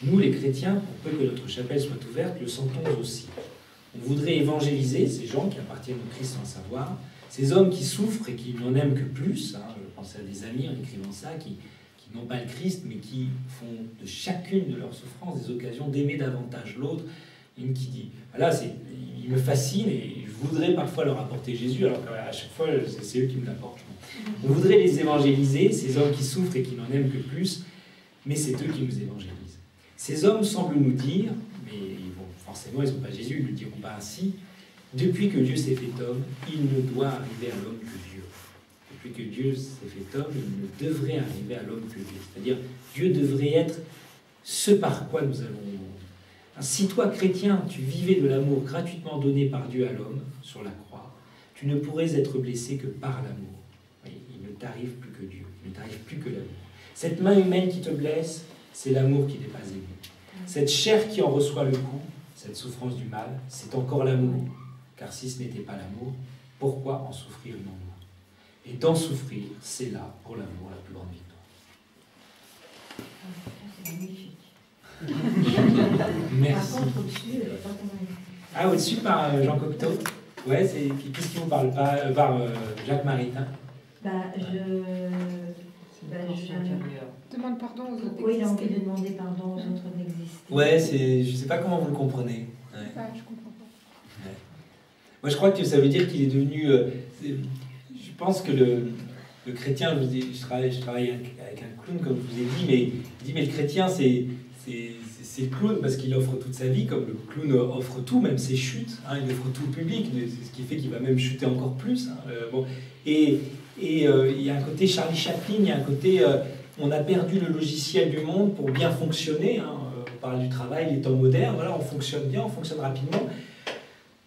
Nous, les chrétiens, pour peu que notre chapelle soit ouverte, le sentons aussi. On voudrait évangéliser ces gens qui appartiennent au Christ sans le savoir, ces hommes qui souffrent et qui n'en aiment que plus. Je pense à des amis en écrivant ça, qui n'ont pas le Christ, mais qui font de chacune de leurs souffrances des occasions d'aimer davantage l'autre. Une qui dit, voilà, il me fascine et je voudrais parfois leur apporter Jésus, alors qu'à chaque fois, c'est eux qui me l'apportent. On voudrait les évangéliser, ces hommes qui souffrent et qui n'en aiment que plus, mais c'est eux qui nous évangélisent. Ces hommes semblent nous dire, mais forcément, ils n'ont pas Jésus, ils ne le diront pas ainsi, depuis que Dieu s'est fait homme, il ne doit arriver à l'homme que Dieu. Depuis que Dieu s'est fait homme, il ne devrait arriver à l'homme que Dieu. C'est-à-dire, Dieu devrait être ce par quoi nous allons au monde. Si toi, chrétien, tu vivais de l'amour gratuitement donné par Dieu à l'homme sur la croix, tu ne pourrais être blessé que par l'amour. Oui, il ne t'arrive plus que Dieu, il ne t'arrive plus que l'amour. Cette main humaine qui te blesse, c'est l'amour qui n'est pas aimé. Cette chair qui en reçoit le coup, cette souffrance du mal, c'est encore l'amour. Car si ce n'était pas l'amour, pourquoi en souffrir une amour? Et d'en souffrir, c'est là, pour l'amour, la plus grande victoire. C'est magnifique. Merci. Par contre, au-dessus, pas Ah, au-dessus par Jean Cocteau. Ouais, qu'est-ce qui vous parle pas par Jacques Maritain. Demande pardon aux autres. Oui, il a envie de demander pardon aux autres d'exister. Ouais, je sais pas comment vous le comprenez. Ouais. Je comprends pas. Ouais. Moi, je crois que ça veut dire qu'il est devenu... je pense que le chrétien, je travaille avec un clown, comme je vous ai dit, mais il dit, mais le chrétien, c'est le clown parce qu'il offre toute sa vie, comme le clown offre tout, même ses chutes. Il offre tout au public, ce qui fait qu'il va même chuter encore plus. Et il y a un côté Charlie Chaplin, il y a un côté... on a perdu le logiciel du monde pour bien fonctionner. On parle du travail, les temps modernes, voilà, on fonctionne bien, on fonctionne rapidement.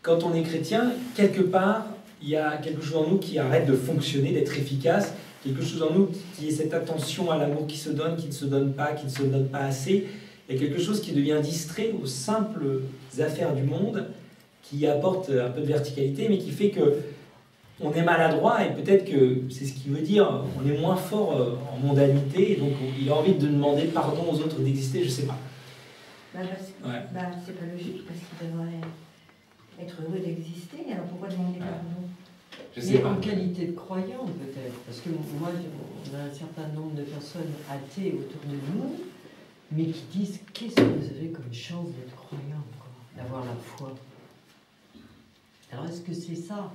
Quand on est chrétien, quelque part, il y a quelque chose en nous qui arrête de fonctionner, d'être efficace, quelque chose en nous qui est cette attention à l'amour qui se donne, qui ne se donne pas, qui ne se donne pas assez. Il y a quelque chose qui devient distrait aux simples affaires du monde, qui apporte un peu de verticalité, mais qui fait que on est maladroit, et peut-être que c'est ce qui veut dire on est moins fort en mondanité, et donc il a envie de demander pardon aux autres d'exister, je ne sais pas. C'est pas logique, parce qu'il devrait être heureux d'exister, alors pourquoi demander pardon? Je sais pas. En qualité de croyant, peut-être. Parce que moi, on a un certain nombre de personnes athées autour de nous, mais qui disent qu'est-ce que vous avez comme chance d'être croyant, d'avoir la foi. Alors, est-ce que c'est ça?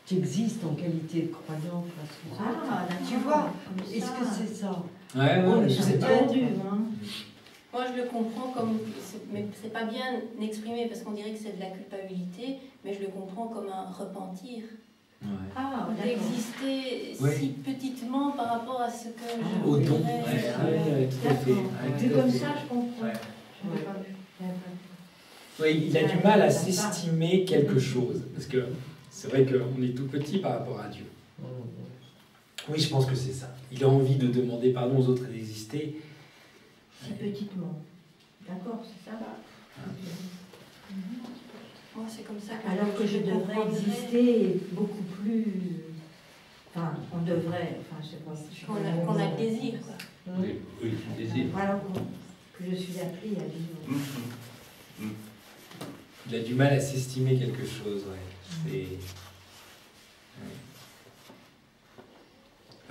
Tu existes en qualité de croyant face aux autres. Tu vois? Est-ce que c'est ça? Ouais, je sais pas. Moi, je le comprends comme... Mais c'est pas bien exprimé parce qu'on dirait que c'est de la culpabilité, mais je le comprends comme un repentir. Ah, d'accord. d'exister Ouais. si petitement par rapport à ce que je Au don. voudrais. Ouais, tout à fait. D'accord. Ouais, Vu tout à comme fait. ça, je comprends. Ouais. Je n'avais pas vu. J'avais pas vu. Oui, il a du mal à s'estimer quelque chose. Parce que c'est vrai qu'on est tout petit par rapport à Dieu. Oui, je pense que c'est ça. Il a envie de demander pardon aux autres et d'exister. Si petitement. D'accord, c'est ça. Moi, c'est comme ça Alors que je devrais comprendrais exister beaucoup plus. Enfin, on devrait. Enfin, je sais pas. Je sais pas qu'on a le désir, quoi. Oui, oui, le désir. Voilà, que je suis appelée à vivre. Il a du mal à s'estimer quelque chose, ouais. Ouais.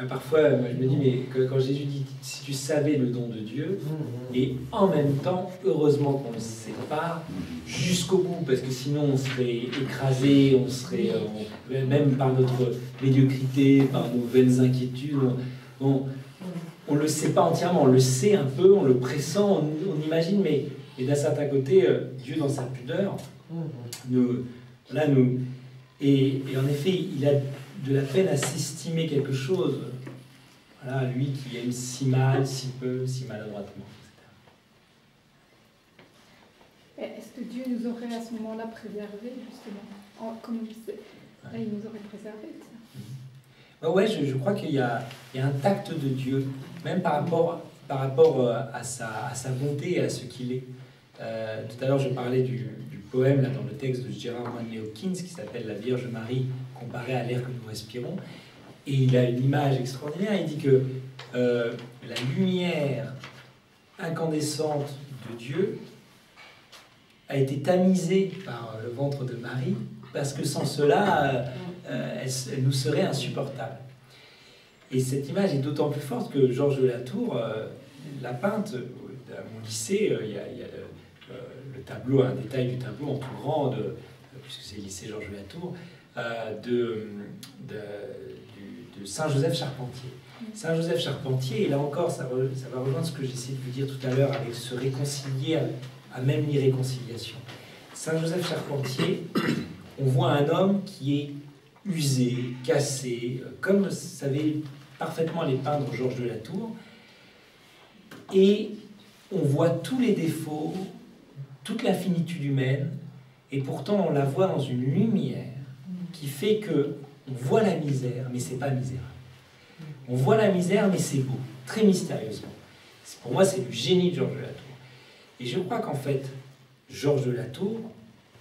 Parfois, moi, je me dis, mais quand Jésus dit, si tu savais le don de Dieu, et en même temps, heureusement qu'on le sépare jusqu'au bout, parce que sinon on serait écrasé, on serait, même par notre médiocrité, par nos vaines inquiétudes, on le sait pas entièrement, on le sait un peu, on le pressent, on imagine, mais et d'un certain côté, Dieu dans sa pudeur, et en effet, il a de la peine à s'estimer quelque chose. Voilà, lui qui aime si mal, si peu, si maladroitement, etc. Est-ce que Dieu nous aurait à ce moment-là préservés, justement comme là, il nous aurait préservés de ça. Ouais, je crois qu'il y a un tact de Dieu, même par rapport à sa bonté et à ce qu'il est. Tout à l'heure, je parlais du poème là, dans le texte de Gerard Manley Hopkins qui s'appelle La Vierge Marie comparée à l'air que nous respirons. Et il a une image extraordinaire. Il dit que la lumière incandescente de Dieu a été tamisée par le ventre de Marie parce que sans cela, elle nous serait insupportable. Et cette image est d'autant plus forte que Georges de Latour l'a peinte. À mon lycée, il y a le tableau, un détail du tableau en tout grand, puisque c'est le lycée Georges de Latour, de Saint-Joseph Charpentier. Saint-Joseph Charpentier, et là encore, ça va rejoindre ce que j'essayais de vous dire tout à l'heure avec se réconcilier à même l'irréconciliation. Saint-Joseph Charpentier, on voit un homme qui est usé, cassé, comme savait parfaitement les peindre Georges de Latour, et on voit tous les défauts, toute la finitude humaine, et pourtant on la voit dans une lumière qui fait que on voit la misère, mais c'est pas misérable. On voit la misère, mais c'est beau, très mystérieusement. Pour moi, c'est du génie de Georges de Latour. Et je crois qu'en fait, Georges de Latour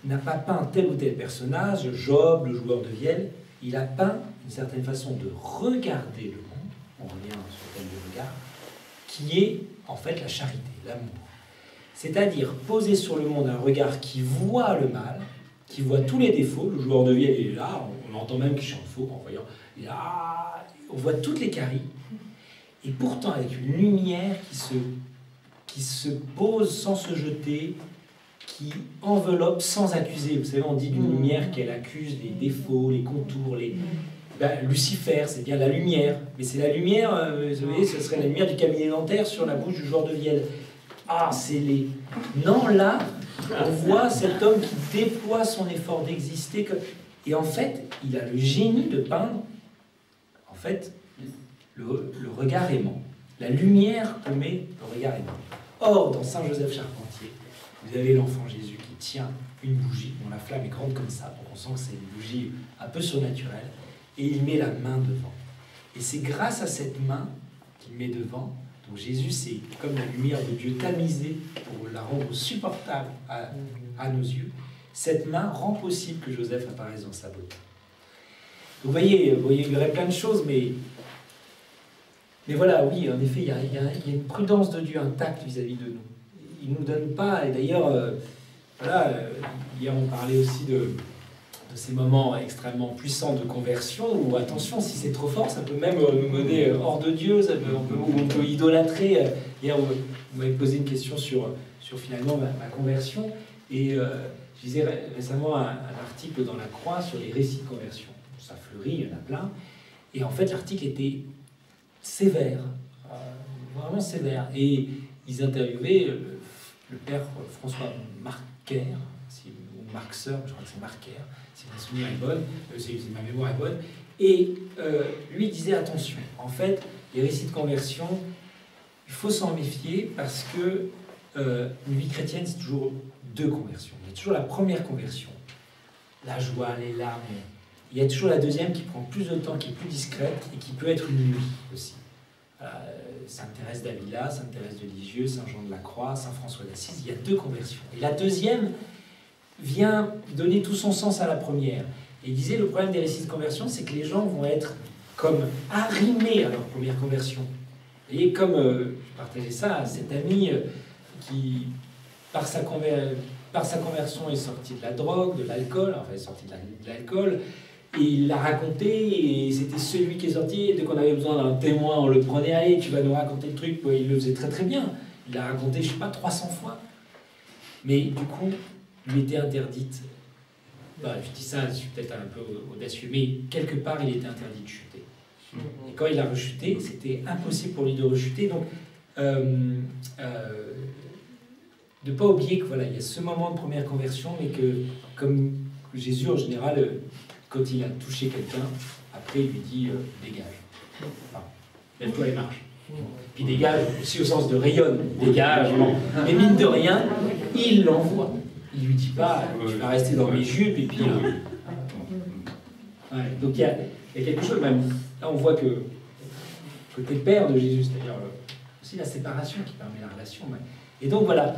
n'a pas peint tel ou tel personnage, Job, le joueur de vielle. Il a peint une certaine façon de regarder le monde, on revient sur le thème du regard, qui est en fait la charité, l'amour. C'est-à-dire poser sur le monde un regard qui voit le mal, qui voit tous les défauts. Le joueur de vielle est là, on entend même qu'il chante faux en voyant. On voit toutes les caries, et pourtant avec une lumière qui se pose sans se jeter, qui enveloppe sans accuser. Vous savez, on dit d'une lumière qu'elle accuse les défauts, les contours, Lucifer, c'est bien la lumière, mais c'est la lumière, vous voyez, ce serait la lumière du cabinet dentaire sur la bouche du joueur de vielle. Ah, c'est les... Non, là, on voit cet homme qui déploie son effort d'exister, et en fait, il a le génie de peindre, en fait, le regard aimant. La lumière que met le regard aimant. Or, dans Saint-Joseph Charpentier, vous avez l'enfant Jésus qui tient une bougie, dont la flamme est grande comme ça, donc on sent que c'est une bougie un peu surnaturelle, et il met la main devant. Et c'est grâce à cette main qu'il met devant, donc Jésus, c'est comme la lumière de Dieu tamisée pour la rendre supportable à nos yeux. Cette main rend possible que Joseph apparaisse dans sa beauté. Vous voyez, il y aurait plein de choses, mais voilà, oui, en effet, il y a une prudence de Dieu, un tact vis-à-vis de nous. Il ne nous donne pas, et d'ailleurs, hier on parlait aussi de ces moments extrêmement puissants de conversion, où attention, si c'est trop fort, ça peut même nous mener hors de Dieu, on peut idolâtrer. Hier, vous m'avez posé une question sur finalement ma conversion, et je lisais récemment un article dans La Croix sur les récits de conversion. Ça fleurit, il y en a plein, et en fait l'article était sévère, vraiment sévère, et ils interviewaient le père François Marquer, si Marxer, je crois que c'est Marker, si ma souvenir est bonne, si ma mémoire est bonne. Et lui disait attention, en fait, les récits de conversion, il faut s'en méfier parce que une vie chrétienne, c'est toujours deux conversions. Il y a toujours la première conversion, la joie, les larmes. Il y a toujours la deuxième qui prend plus de temps, qui est plus discrète et qui peut être une nuit aussi. Sainte Thérèse d'Avila, Sainte Thérèse de Lisieux, Saint Jean de la Croix, Saint François d'Assise, il y a deux conversions. Et la deuxième vient donner tout son sens à la première. Et il disait, le problème des récits de conversion, c'est que les gens vont être comme arrimés à leur première conversion. Et comme je partageais ça à cet ami qui, par sa conversion, est sorti de la drogue, de l'alcool, enfin, est sorti de l'alcool, et il l'a raconté, et c'était celui qui est sorti, et dès qu'on avait besoin d'un témoin, on le prenait, allez, tu vas nous raconter le truc. Il le faisait très très bien. Il l'a raconté, je sais pas, 300 fois. Mais du coup, lui était interdite. Je dis ça, je suis peut-être un peu audacieux, mais quelque part, il était interdit de chuter. Et quand il a rechuté, c'était impossible pour lui de rechuter. Donc, de ne pas oublier que voilà, il y a ce moment de première conversion, mais que, comme Jésus en général, quand il a touché quelqu'un, après il lui dit dégage. Enfin, lève-toi et marche. Puis dégage aussi au sens de rayonne, dégage. Mais mine de rien, il l'envoie. Il lui dit pas tu vas rester dans mes jupes et puis. Ouais, donc il y a quelque chose même. Là on voit que côté père de Jésus, c'est-à-dire aussi la séparation qui permet la relation. Ouais. Et donc voilà,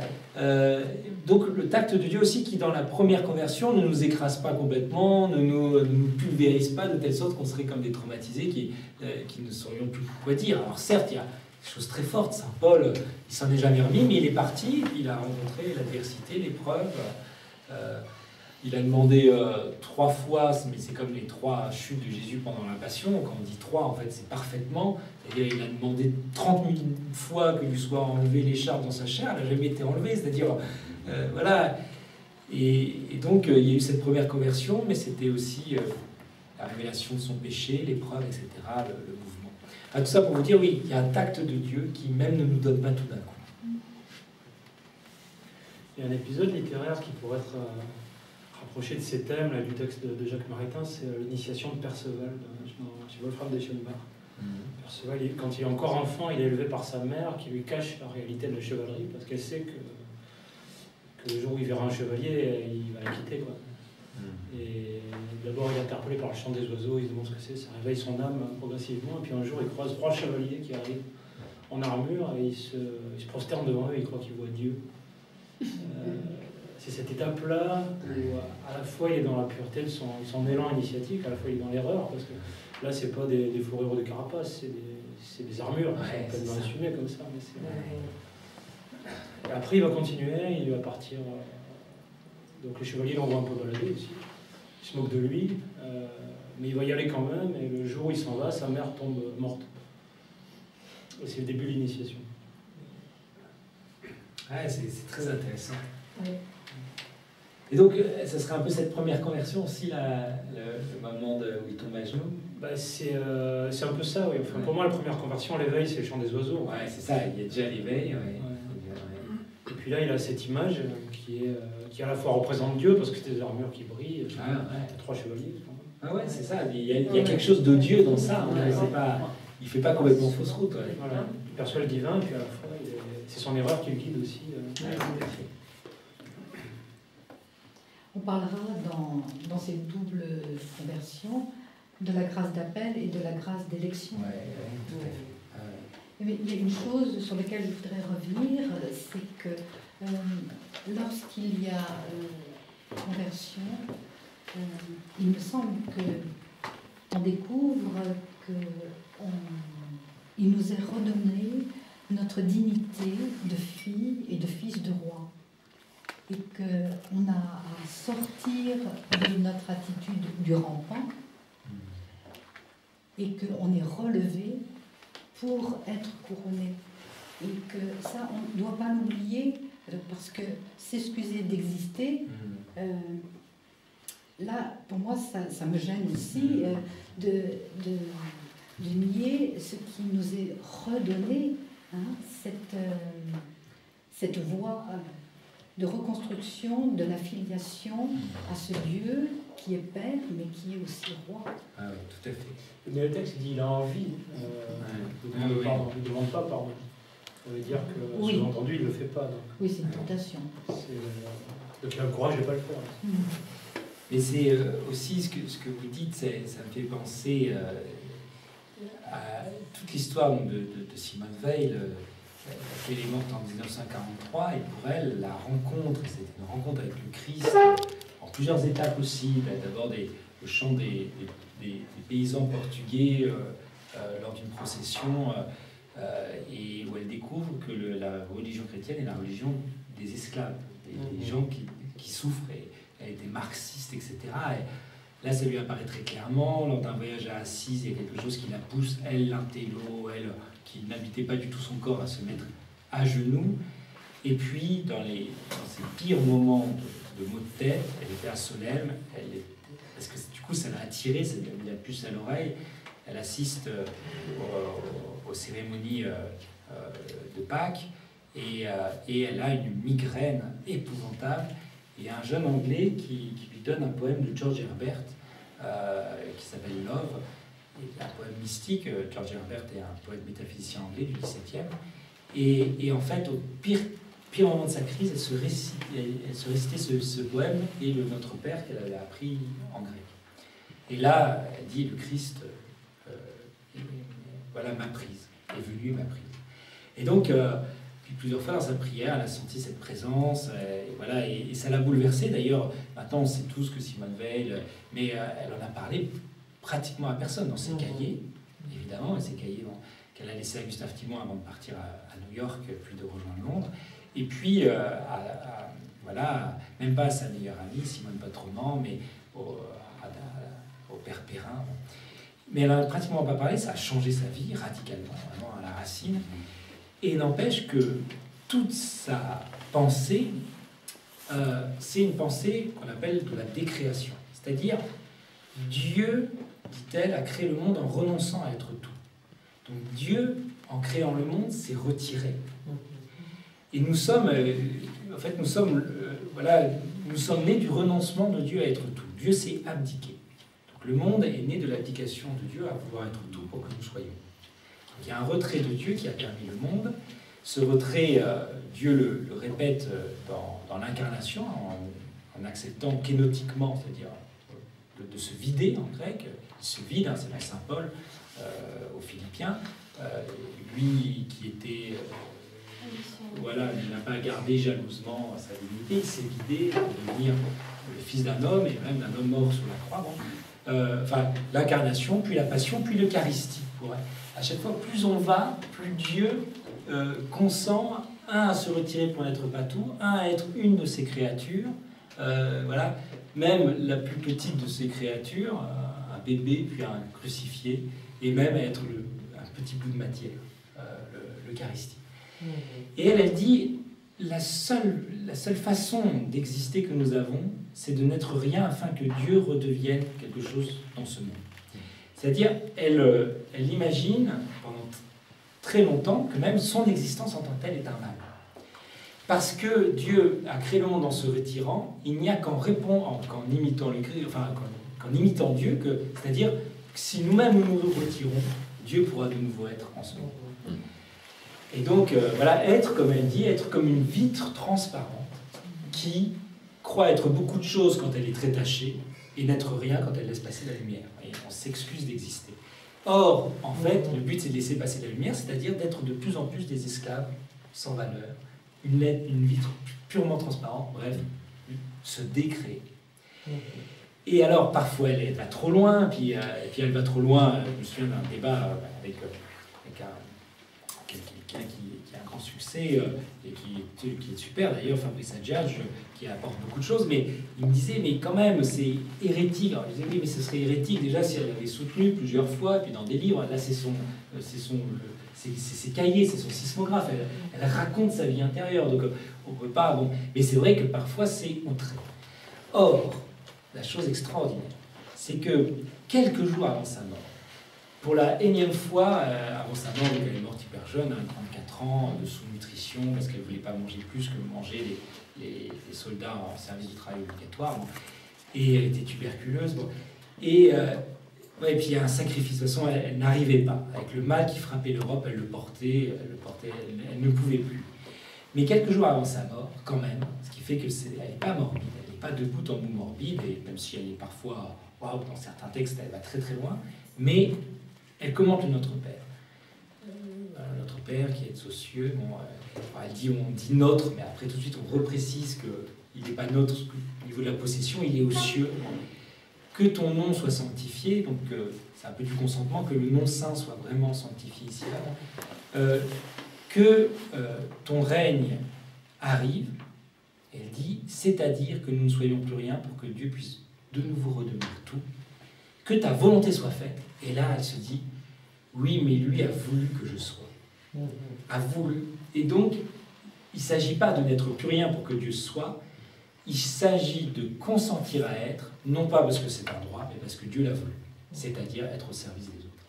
donc le tact de Dieu aussi qui dans la première conversion ne nous écrase pas complètement, ne nous pulvérise pas de telle sorte qu'on serait comme des traumatisés qui ne saurions plus quoi dire. Alors certes, il y a des choses très fortes, Saint Paul, il s'en est jamais remis, mais il est parti, il a rencontré l'adversité, l'épreuve, il a demandé 3 fois, mais c'est comme les 3 chutes de Jésus pendant la Passion, quand on dit 3, en fait, c'est parfaitement, c'est-à-dire il a demandé 30 000 fois que lui soit enlevé l'écharpe dans sa chair, elle n'a jamais été enlevée, c'est-à-dire, voilà, et donc il y a eu cette première conversion, mais c'était aussi la révélation de son péché, l'épreuve, etc., le mouvement. Enfin, tout ça pour vous dire, oui, il y a un tact de Dieu qui même ne nous donne pas tout d'un coup. Il y a un épisode littéraire qui pourrait être rapproché de ces thèmes, là, du texte de Jacques Maritain, c'est l'initiation de Perceval, chez Wolfram d'Eschenbach. Perceval, quand il est encore enfant, il est élevé par sa mère qui lui cache la réalité de la chevalerie, parce qu'elle sait que le jour où il verra un chevalier, il va la quitter, quoi. Et d'abord, il est interpellé par le chant des oiseaux, il se demande ce que c'est, ça réveille son âme progressivement, et puis un jour, il croise 3 chevaliers qui arrivent en armure, et il se prosterne devant eux, et il croit qu'il voit Dieu. C'est cette étape-là où à la fois il est dans la pureté de son élan initiatique, à la fois il est dans l'erreur, parce que là c'est pas des fourrures de carapace, c'est des armures, Ouais, c'est tellement assumé comme ça. Mais et après il va continuer, il va partir. Donc les chevaliers l'envoient un peu balader aussi, ils se moquent de lui, mais il va y aller quand même, et le jour où il s'en va, sa mère tombe morte. Et c'est le début de l'initiation. Ouais, c'est très intéressant. Oui. Et donc, ça serait un peu cette première conversion aussi, le moment où il tombe à genoux. C'est un peu ça, oui. Enfin, pour moi, la première conversion, l'éveil, c'est le chant des oiseaux. Ouais, c'est ça, il y a déjà l'éveil. Ouais. Et puis là, il a cette image qui à la fois représente Dieu, parce que c'est des armures qui brillent. Ah, ouais. 3 chevaliers. Ah ouais, c'est ça, il y a quelque chose de Dieu dans ça. Hein. Il ne fait pas complètement fausse route. Ouais. Voilà. Il perçoit le divin, et puis à la fois, c'est son erreur qui le guide aussi. On parlera dans cette double conversion de la grâce d'appel et de la grâce d'élection. Ouais, tout à fait. Mais il y a une chose sur laquelle je voudrais revenir, c'est que lorsqu'il y a conversion, il me semble qu'on découvre qu'il nous est redonné notre dignité de fille et de fils de roi. Et qu'on a à sortir de notre attitude du rampant et qu'on est relevé pour être couronné. Et que ça, on ne doit pas l'oublier, parce que s'excuser d'exister, là, pour moi, ça me gêne aussi de nier ce qui nous est redonné, hein, cette voie de reconstruction de la filiation à ce Dieu qui est Père, mais qui est aussi Roi. Ah oui, tout à fait. Mais le texte dit il a envie, il ne demande pas pardon. Ça veut dire que, Oui. sous-entendu, il ne le fait pas. Donc, Oui, c'est une tentation. donc il a le courage de ne pas le faire. Mais c'est aussi ce que vous dites, ça me fait penser à toute l'histoire de Simone Veil. Elle est morte en 1943 et pour elle, la rencontre, c'était une rencontre avec le Christ en plusieurs étapes aussi. D'abord le chant des paysans portugais lors d'une procession et où elle découvre que la religion chrétienne est la religion des esclaves, des gens qui souffrent. Et elle était marxiste, etc. Et là, ça lui apparaît très clairement. Lors d'un voyage à Assise, il y a quelque chose qui la pousse, elle, l'intello, elle, qui n'habitait pas du tout son corps, à se mettre à genoux. Et puis, dans ses pires moments de maux de tête, elle était à Solesmes, parce que du coup, ça l'a attirée, ça lui a mis la puce à l'oreille. Elle assiste aux cérémonies de Pâques, et elle a une migraine épouvantable. Et un jeune Anglais qui lui donne un poème de George Herbert qui s'appelle Love, et un poème mystique. George Herbert est un poète métaphysicien anglais du XVIIe. Et en fait, au pire moment de sa crise, elle se récitait ce poème et le Notre Père qu'elle avait appris en grec. Et là, elle dit, le Christ, voilà, m'a prise, est venu et m'a prise. Et donc, puis plusieurs fois dans sa prière, elle a senti cette présence, voilà, et ça l'a bouleversée. D'ailleurs, maintenant on sait tous que Simone Veil, mais elle en a parlé pratiquement à personne dans ses cahiers, évidemment, ses cahiers qu'elle a laissés à Gustave Thimond avant de partir à New York, puis de rejoindre Londres. Et puis, voilà, même pas à sa meilleure amie, Simone Patronan, mais au père Perrin. Mais elle n'en a pratiquement pas parlé, ça a changé sa vie radicalement, vraiment à la racine. Et n'empêche que toute sa pensée, c'est une pensée qu'on appelle de la décréation. C'est-à-dire, Dieu, dit-elle, a créé le monde en renonçant à être tout. Donc Dieu, en créant le monde, s'est retiré. Et nous sommes, nous sommes nés du renoncement de Dieu à être tout. Dieu s'est abdiqué. Donc le monde est né de l'abdication de Dieu à vouloir être tout pour que nous soyons. Il y a un retrait de Dieu qui a permis le monde. Ce retrait, Dieu le répète dans l'incarnation, en acceptant kénotiquement, c'est-à-dire de se vider en grec. Il se vide, c'est dans Saint Paul, aux Philippiens. Lui qui était... voilà, il n'a pas gardé jalousement sa dignité, il s'est vidé pour devenir le fils d'un homme, et même d'un homme mort sur la croix. Bon. L'incarnation, puis la passion, puis l'Eucharistie. À chaque fois, plus on va, plus Dieu consent, un, à se retirer pour n'être pas tout, un, à être une de ses créatures, voilà, même la plus petite de ses créatures, un bébé, puis un crucifié, et même à être un petit bout de matière, l'Eucharistie. Et elle dit, la seule façon d'exister que nous avons, c'est de n'être rien afin que Dieu redevienne quelque chose dans ce monde. C'est-à-dire, elle imagine pendant très longtemps que même son existence en tant que telle est un mal. Parce que Dieu a créé le monde en se retirant, il n'y a qu'en imitant qu'en imitant Dieu, c'est-à-dire que si nous-mêmes nous nous retirons, Dieu pourra de nouveau être en ce monde. Et donc, voilà, être, comme elle dit, être comme une vitre transparente qui croit être beaucoup de choses quand elle est très tachée et n'être rien quand elle laisse passer la lumière. Et on s'excuse d'exister. Or, en fait, le but, c'est de laisser passer la lumière, c'est-à-dire d'être de plus en plus des esclaves sans valeur, une vitre purement transparente, bref, se décréer. Et alors, parfois, elle va trop loin, puis elle va trop loin. Je me souviens d'un débat avec quelqu'un qui a un grand succès et qui est super d'ailleurs, Fabrice Adjadj, qui apporte beaucoup de choses, mais il me disait, mais quand même, c'est hérétique. Alors, il disait, oui, mais ce serait hérétique déjà si elle l'avait soutenu plusieurs fois, puis dans des livres, là, c'est ses cahiers, c'est son sismographe, elle raconte sa vie intérieure, donc on ne peut pas... Bon, mais c'est vrai que parfois, c'est outré. Or, la chose extraordinaire, c'est que quelques jours avant sa mort, pour la énième fois, avant sa mort, elle est morte hyper jeune, hein, 34 ans, de sous-nutrition, parce qu'elle ne voulait pas manger plus que mangeaient les soldats en service du travail obligatoire. Bon. Et elle était tuberculeuse. Bon. Et puis il y a un sacrifice. De toute façon, elle n'arrivait pas. Avec le mal qui frappait l'Europe, elle le portait, elle ne pouvait plus. Mais quelques jours avant sa mort, quand même, ce qui fait qu'elle n'est pas morbide, elle n'est pas de bout en bout morbide, et même si elle est parfois, waouh, dans certains textes, elle va très très loin, mais elle commente le Notre Père. Notre Père qui est aux cieux, bon, on dit notre, mais après tout de suite on reprécise qu'il n'est pas notre au niveau de la possession, il est aux cieux. Que ton nom soit sanctifié, donc c'est un peu du consentement, que le nom saint soit vraiment sanctifié ici. Que ton règne arrive, elle dit, c'est-à-dire que nous ne soyons plus rien pour que Dieu puisse de nouveau redevenir tout, que ta volonté soit faite. Et là, elle se dit, oui, mais lui a voulu que je sois. A voulu. Et donc, il ne s'agit pas de n'être plus rien pour que Dieu soit, il s'agit de consentir à être, non pas parce que c'est un droit, mais parce que Dieu l'a voulu, c'est-à-dire être au service des autres.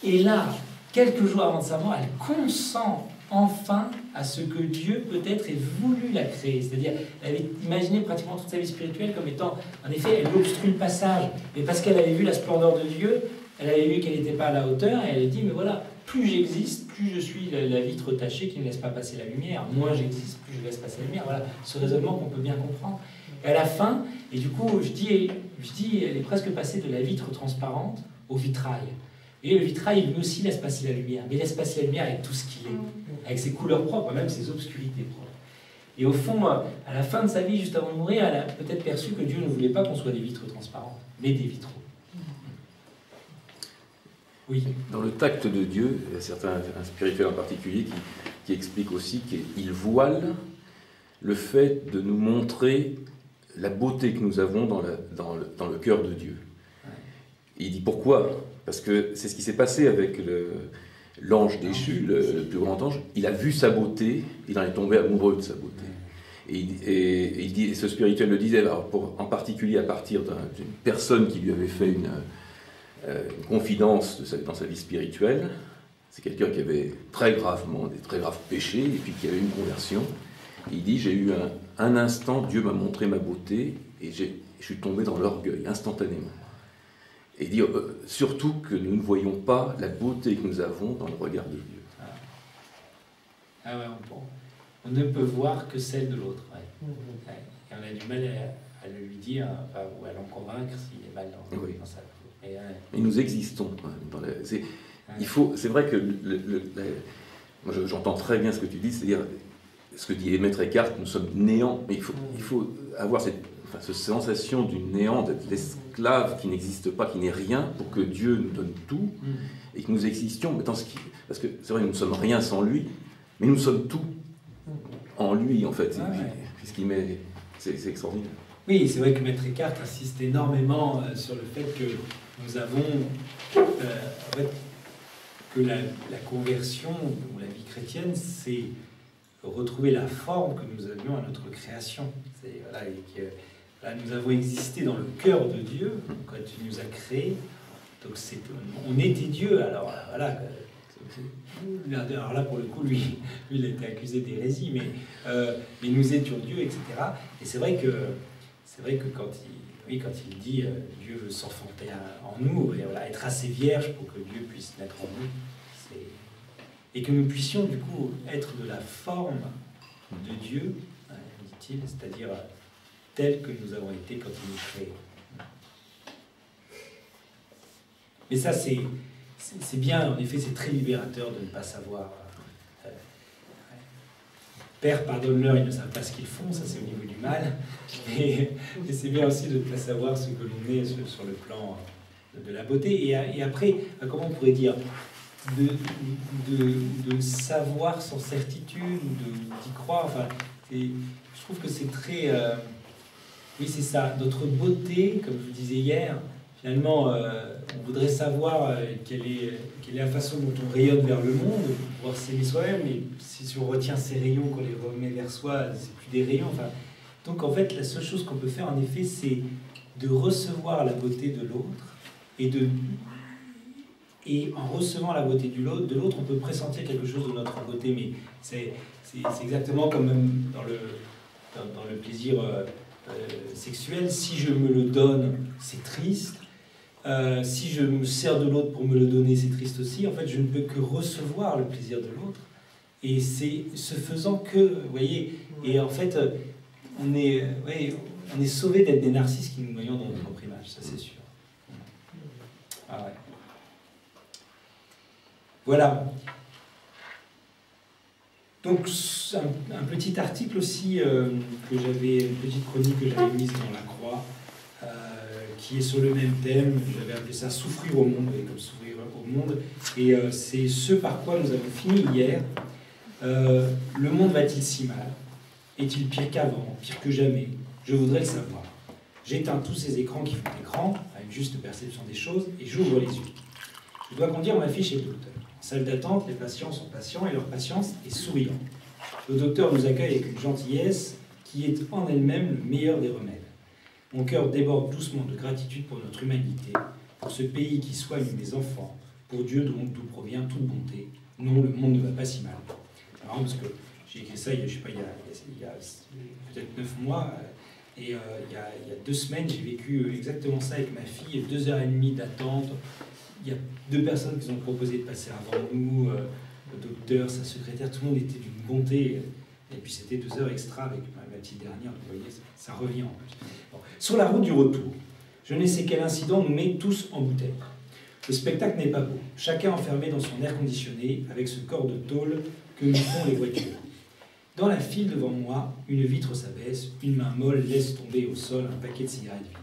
Et là, quelques jours avant de sa mort, elle consent enfin à ce que Dieu peut-être ait voulu la créer. C'est-à-dire, elle avait imaginé pratiquement toute sa vie spirituelle comme étant, en effet, elle obstrue le passage, mais parce qu'elle avait vu la splendeur de Dieu, elle avait vu qu'elle n'était pas à la hauteur, et elle a dit, mais voilà, plus j'existe, plus je suis la vitre tachée qui ne laisse pas passer la lumière. Moins j'existe, plus je laisse passer la lumière. Voilà, ce raisonnement qu'on peut bien comprendre. Et à la fin, et du coup, je dis, elle est presque passée de la vitre transparente au vitrail. Et le vitrail, lui aussi, laisse passer la lumière. Mais il laisse passer la lumière avec tout ce qu'il est, avec ses couleurs propres, même ses obscurités propres. Et au fond, à la fin de sa vie, juste avant de mourir, elle a peut-être perçu que Dieu ne voulait pas qu'on soit des vitres transparentes, mais des vitraux. Oui. Dans le tact de Dieu, il y a certains spirituels en particulier qui expliquent aussi qu'il voile le fait de nous montrer la beauté que nous avons dans le cœur de Dieu. Et il dit pourquoi ? Parce que c'est ce qui s'est passé avec l'ange déchu, le plus grand ange. Il a vu sa beauté, il en est tombé amoureux de sa beauté. Et il dit, et ce spirituel le disait, alors en particulier à partir d'une personne qui lui avait fait une confidence dans sa vie spirituelle. C'est quelqu'un qui avait très graves péchés, et puis qui avait une conversion. Et il dit, j'ai eu un instant, Dieu m'a montré ma beauté, et je suis tombé dans l'orgueil, instantanément. Et il dit, surtout que nous ne voyons pas la beauté que nous avons dans le regard de Dieu. Ah ouais, on ne peut voir que celle de l'autre. Ouais. Ouais. Et on a du mal à le lui dire, ou à l'en convaincre s'il est mal dans sa vie. Et nous existons. C'est vrai que moi j'entends très bien ce que tu dis, c'est-à-dire ce que dit Maître Eckhart, nous sommes néants, mais il faut avoir cette sensation du néant, d'être l'esclave qui n'existe pas, qui n'est rien, pour que Dieu nous donne tout, et que nous existions. Mais parce que c'est vrai, nous ne sommes rien sans lui, mais nous sommes tout en lui, en fait. Puisqu'il met... C'est extraordinaire. Oui, c'est vrai que Maître Eckhart insiste énormément sur le fait que nous avons, en fait, que la conversion ou la vie chrétienne, c'est retrouver la forme que nous avions à notre création. Voilà, nous avons existé dans le cœur de Dieu quand il nous a créés. Donc on était Dieu. Alors voilà. Alors là, pour le coup, lui il a été accusé d'hérésie, mais nous étions Dieu, etc. Et c'est vrai que quand il dit Dieu veut s'enfanter en nous, et voilà, être assez vierge pour que Dieu puisse naître en nous, et que nous puissions du coup être de la forme de Dieu, dit-il, c'est-à-dire tel que nous avons été quand il nous créait. Mais ça, c'est bien, en effet, c'est très libérateur de ne pas savoir. Père, pardonne-leur, ils ne savent pas ce qu'ils font, ça c'est au niveau du mal. Et c'est bien aussi de ne pas savoir ce que l'on est sur le plan de la beauté. Et après, comment on pourrait dire, de savoir sans certitude, d'y croire. Enfin, je trouve que c'est très... oui, c'est ça, notre beauté, comme je vous disais hier, finalement, on voudrait savoir quelle est la façon dont on rayonne vers le monde, pour pouvoir s'aimer soi-même, mais si on retient ces rayons, qu'on les remet vers soi, c'est plus des rayons. Enfin, donc en fait, la seule chose qu'on peut faire, en effet, c'est de recevoir la beauté de l'autre et Et en recevant la beauté de l'autre, on peut pressentir quelque chose de notre beauté, mais c'est exactement comme même dans le plaisir sexuel. Si je me le donne, c'est triste. Si je me sers de l'autre pour me le donner, c'est triste aussi. En fait, je ne peux que recevoir le plaisir de l'autre. Et c'est ce faisant que, vous voyez, et en fait, on est sauvé d'être des narcisses qui nous voyons dans notre propre image, ça c'est sûr. Ah ouais. Voilà. Donc, un petit article aussi, une petite chronique que j'avais mise dans la Croix, qui est sur le même thème. J'avais appelé ça « Souffrir au monde », comme souffrir au monde. Et c'est ce par quoi nous avons fini hier. Le monde va-t-il si mal? Est-il pire qu'avant, pire que jamais? Je voudrais le savoir. J'éteins tous ces écrans qui font écran, à une juste perception des choses, et j'ouvre les yeux. Je dois conduire ma fille chez le docteur. En salle d'attente, les patients sont patients et leur patience est souriante. Le docteur nous accueille avec une gentillesse qui est en elle-même le meilleur des remèdes. Mon cœur déborde doucement de gratitude pour notre humanité, pour ce pays qui soigne mes enfants, pour Dieu d'où provient toute bonté. Non, le monde ne va pas si mal. C'est marrant parce que j'ai écrit ça, je sais pas, il y a peut-être 9 mois, et il y a 2 semaines, j'ai vécu exactement ça avec ma fille, 2h30 d'attente. Il y a 2 personnes qui ont proposé de passer avant nous, le docteur, sa secrétaire, tout le monde était d'une bonté. Et puis c'était 2 heures extra avec ma petite dernière, vous voyez, ça revient en plus. Bon. Sur la route du retour, je ne sais quel incident nous met tous en bouteille. Le spectacle n'est pas beau, chacun enfermé dans son air conditionné avec ce corps de tôle que nous font les voitures. Dans la file devant moi, une vitre s'abaisse, une main molle laisse tomber au sol un paquet de cigarettes vides.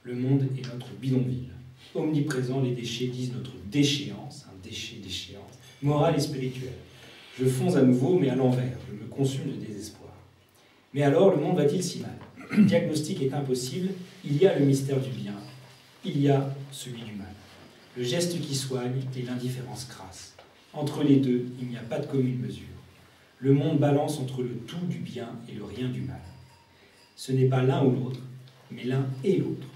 Le monde est notre bidonville. Omniprésent, les déchets disent notre déchéance, un déchet d'échéance, morale et spirituelle. Je fonds à nouveau, mais à l'envers, je me consume de désespoir. Mais alors, le monde va-t-il si mal? Le diagnostic est impossible, il y a le mystère du bien, il y a celui du mal. Le geste qui soigne et l'indifférence crasse. Entre les deux, il n'y a pas de commune mesure. Le monde balance entre le tout du bien et le rien du mal. Ce n'est pas l'un ou l'autre, mais l'un et l'autre.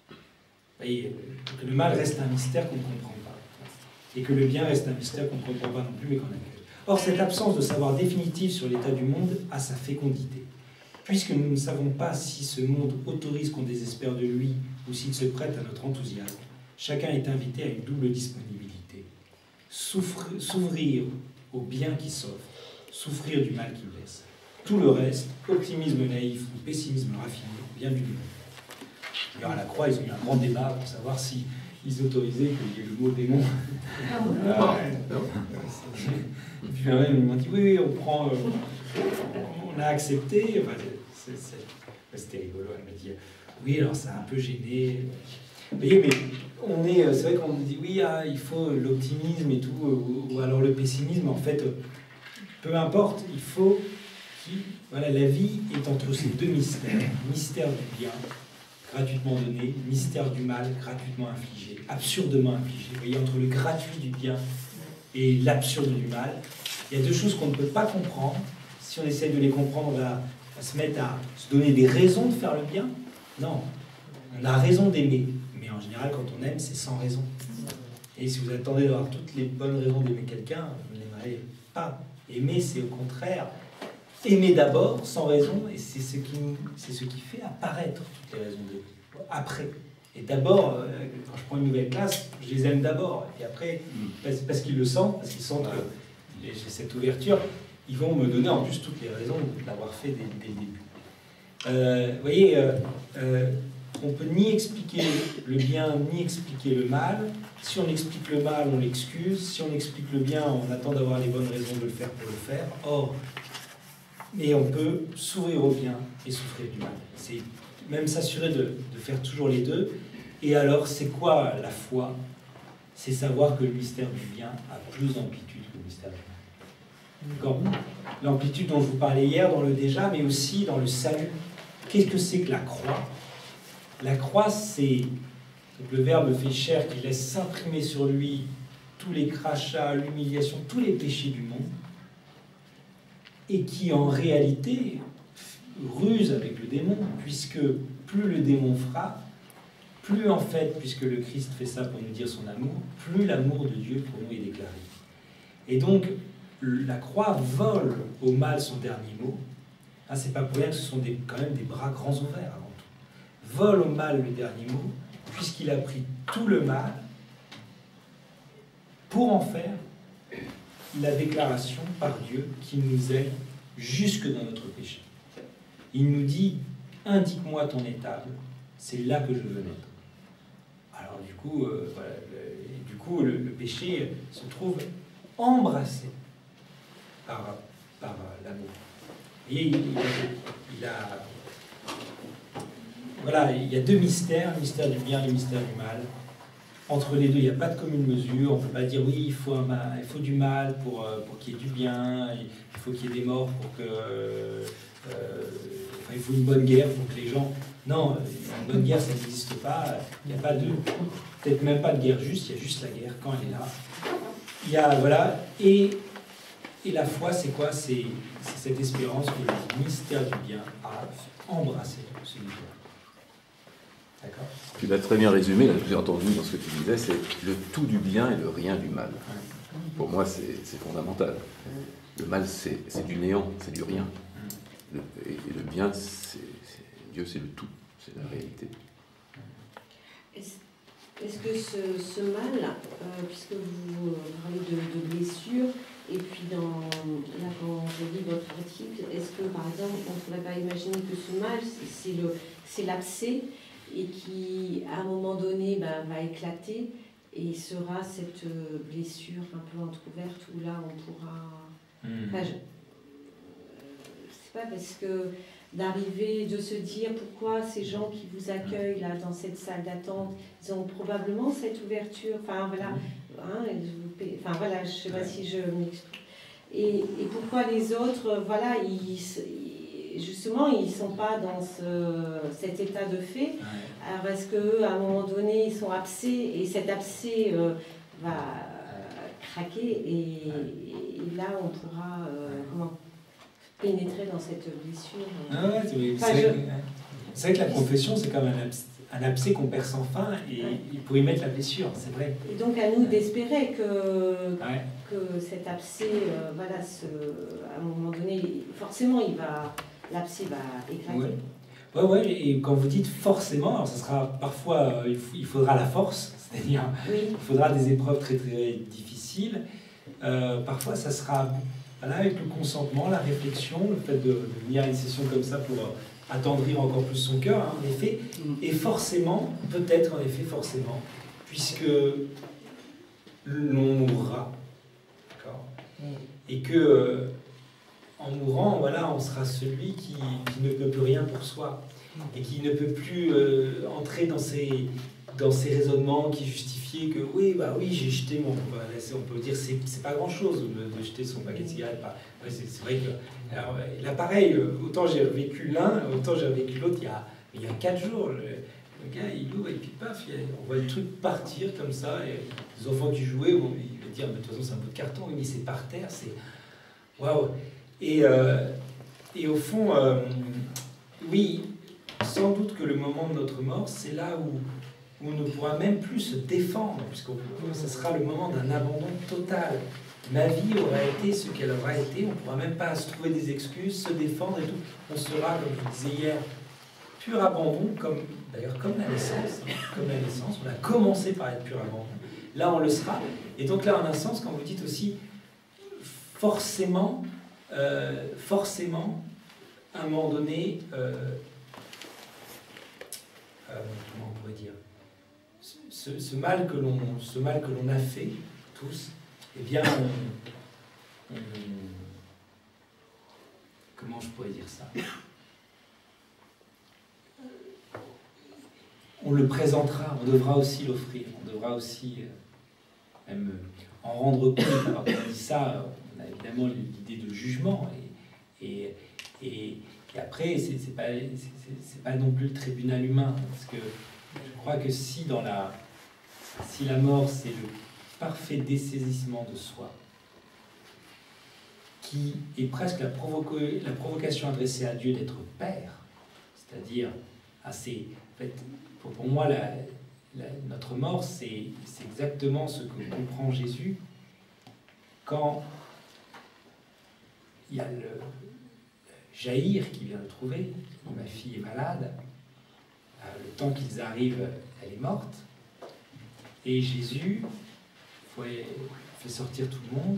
Vous voyez, que le mal reste un mystère qu'on ne comprend pas. Et que le bien reste un mystère qu'on ne comprend pas non plus, mais qu'on accueille. Or, cette absence de savoir définitif sur l'état du monde a sa fécondité. Puisque nous ne savons pas si ce monde autorise qu'on désespère de lui ou s'il se prête à notre enthousiasme, chacun est invité à une double disponibilité. S'ouvrir au bien qui s'offre, souffrir du mal qui blesse. Tout le reste, optimisme naïf ou pessimisme raffiné, vient du démon. D'ailleurs, à la Croix, ils ont eu un grand débat pour savoir si ils autorisaient qu'il y ait le mot démon. Et puis même, ils m'ont dit oui, on prend, on a accepté. Enfin, c'était rigolo. Elle m'a dit oui, alors ça a un peu gêné. Vous voyez, mais c'est vrai qu'on dit oui, il faut l'optimisme et tout, ou alors le pessimisme. En fait, peu importe, il faut voilà, la vie est entre ces 2 mystères. Mystère du bien, gratuitement donné, mystère du mal, gratuitement infligé, absurdement infligé. Vous voyez, entre le gratuit du bien et l'absurde du mal, il y a 2 choses qu'on ne peut pas comprendre. Si on essaie de les comprendre, on va se mettre à se donner des raisons de faire le bien. Non, on a raison d'aimer, mais en général, quand on aime, c'est sans raison. Et si vous attendez d'avoir toutes les bonnes raisons d'aimer quelqu'un, vous ne l'aimerez pas. Aimer, c'est au contraire aimer d'abord, sans raison, et c'est ce qui fait apparaître toutes les raisons d'aimer. Après. Et d'abord, quand je prends une nouvelle classe, je les aime d'abord. Et après, parce qu'ils le sentent, parce qu'ils sentent que j'ai cette ouverture, ils vont me donner en plus toutes les raisons d'avoir fait dès le début. Vous voyez, on peut ni expliquer le bien, ni expliquer le mal. Si on explique le mal, on l'excuse. Si on explique le bien, on attend d'avoir les bonnes raisons de le faire pour le faire. Or, mais on peut s'ouvrir au bien et souffrir du mal. C'est même s'assurer de faire toujours les 2. Et alors, c'est quoi la foi? C'est savoir que le mystère du bien a plus d'amplitude que le mystère du mal. L'amplitude dont je vous parlais hier dans le déjà, mais aussi dans le salut. Qu'est-ce que c'est que la croix? La croix, c'est le Verbe fait chair qui laisse s'imprimer sur lui tous les crachats, l'humiliation, tous les péchés du monde, et qui en réalité ruse avec le démon, puisque plus le démon frappe, plus en fait, puisque le Christ fait ça pour nous dire son amour, plus l'amour de Dieu pour nous est déclaré. Et donc, la croix vole au mal son dernier mot. Hein, c'est pas pour rien que ce sont quand même des bras grands ouverts avant tout. Vole au mal le dernier mot, puisqu'il a pris tout le mal pour en faire la déclaration par Dieu qui nous aide jusque dans notre péché. Il nous dit, indique-moi ton étable, c'est là que je veux naître. Alors du coup, voilà, le péché se trouve embrassé par l'amour. Et voilà, il y a deux mystères, le mystère du bien et le mystère du mal. Entre les deux, il n'y a pas de commune mesure. On ne peut pas dire oui, il faut du mal pour qu'il y ait du bien, il faut qu'il y ait des morts pour que... il faut une bonne guerre pour que les gens... Non, une bonne guerre, ça n'existe pas. Il n'y a pas de... Peut-être même pas de guerre juste, il y a juste la guerre quand elle est là. Il y a... Voilà. Et la foi, c'est quoi? C'est cette espérance que le mystère du bien a embrassé celui du mal. D'accord. Tu l'as très bien résumé, là, j'ai entendu dans ce que tu disais, c'est le tout du bien et le rien du mal. Pour moi, c'est fondamental. Le mal, c'est du néant, c'est du rien. Et le bien, Dieu, c'est le tout, c'est la réalité. Est-ce que ce mal, puisque vous parlez de blessures, et puis là, quand je lis votre article, est-ce que, par exemple, on ne pourrait pas imaginer que ce mal, c'est l'abcès, et qui, à un moment donné, va éclater, et sera cette blessure un peu entrouverte, où là, on pourra... Enfin, je sais pas, parce que d'arriver, de se dire pourquoi ces gens qui vous accueillent là dans cette salle d'attente, ils ont probablement cette ouverture, enfin voilà, enfin voilà, je sais pas si je m'explique. Et pourquoi les autres, voilà, justement, ils sont pas dans cet état de fait. Alors est-ce qu'à un moment donné, ils sont abcès, et cet abcès va craquer, et là, on pourra pénétrer dans cette blessure. C'est vrai que la confession, c'est comme un abcès qu'on perce sans fin, et il faut y mettre la blessure, c'est vrai. Et donc à nous d'espérer que cet abcès, voilà, à un moment donné, forcément, l'abcès va éclater. Ouais, et quand vous dites forcément, alors ça sera parfois, il faudra la force, c'est-à-dire il faudra des épreuves très très difficiles. Parfois, ça sera avec le consentement, la réflexion, le fait de venir à une session comme ça pour attendrir encore plus son cœur, hein, en effet. Et forcément, peut-être en effet, forcément, puisque l'on mourra, d'accord, et que en mourant, voilà, on sera celui qui ne peut plus rien pour soi, et qui ne peut plus entrer dans ces raisonnements qui justifiaient que oui, j'ai jeté mon... on peut dire c'est pas grand-chose de jeter son paquet de cigarettes. C'est vrai que... Alors, là, pareil, autant j'ai vécu l'un, autant j'ai vécu l'autre il y a 4 jours. Le gars, il ouvre et puis paf, on voit le truc partir comme ça, et les enfants qui jouaient, il va dire, mais de toute façon c'est un bout de carton, oui, mais c'est par terre, c'est... Waouh. Et au fond, oui, sans doute que le moment de notre mort, c'est là où on ne pourra même plus se défendre, puisque ce sera le moment d'un abandon total. Ma vie aura été ce qu'elle aura été, on ne pourra même pas se trouver des excuses, se défendre et tout. On sera, comme je disais hier, pur abandon, d'ailleurs comme la naissance. Comme la naissance, on a commencé par être pur abandon. Là, on le sera. Et donc là, en un sens, quand vous dites aussi, forcément, à un moment donné, comment on pourrait dire, ce mal que l'on a fait tous, eh bien, comment je pourrais dire ça? On le présentera, on devra aussi l'offrir, on devra aussi même en rendre compte. Alors, quand on dit ça, on a évidemment l'idée de jugement, et après, c'est pas non plus le tribunal humain, parce que je crois que si la mort, c'est le parfait dessaisissement de soi, qui est presque la provocation adressée à Dieu d'être Père, c'est-à-dire pour moi, notre mort, c'est exactement ce que comprend Jésus quand il y a le Jaïr qui vient le trouver. Ma fille est malade. Le temps qu'ils arrivent, elle est morte. Et Jésus fait sortir tout le monde,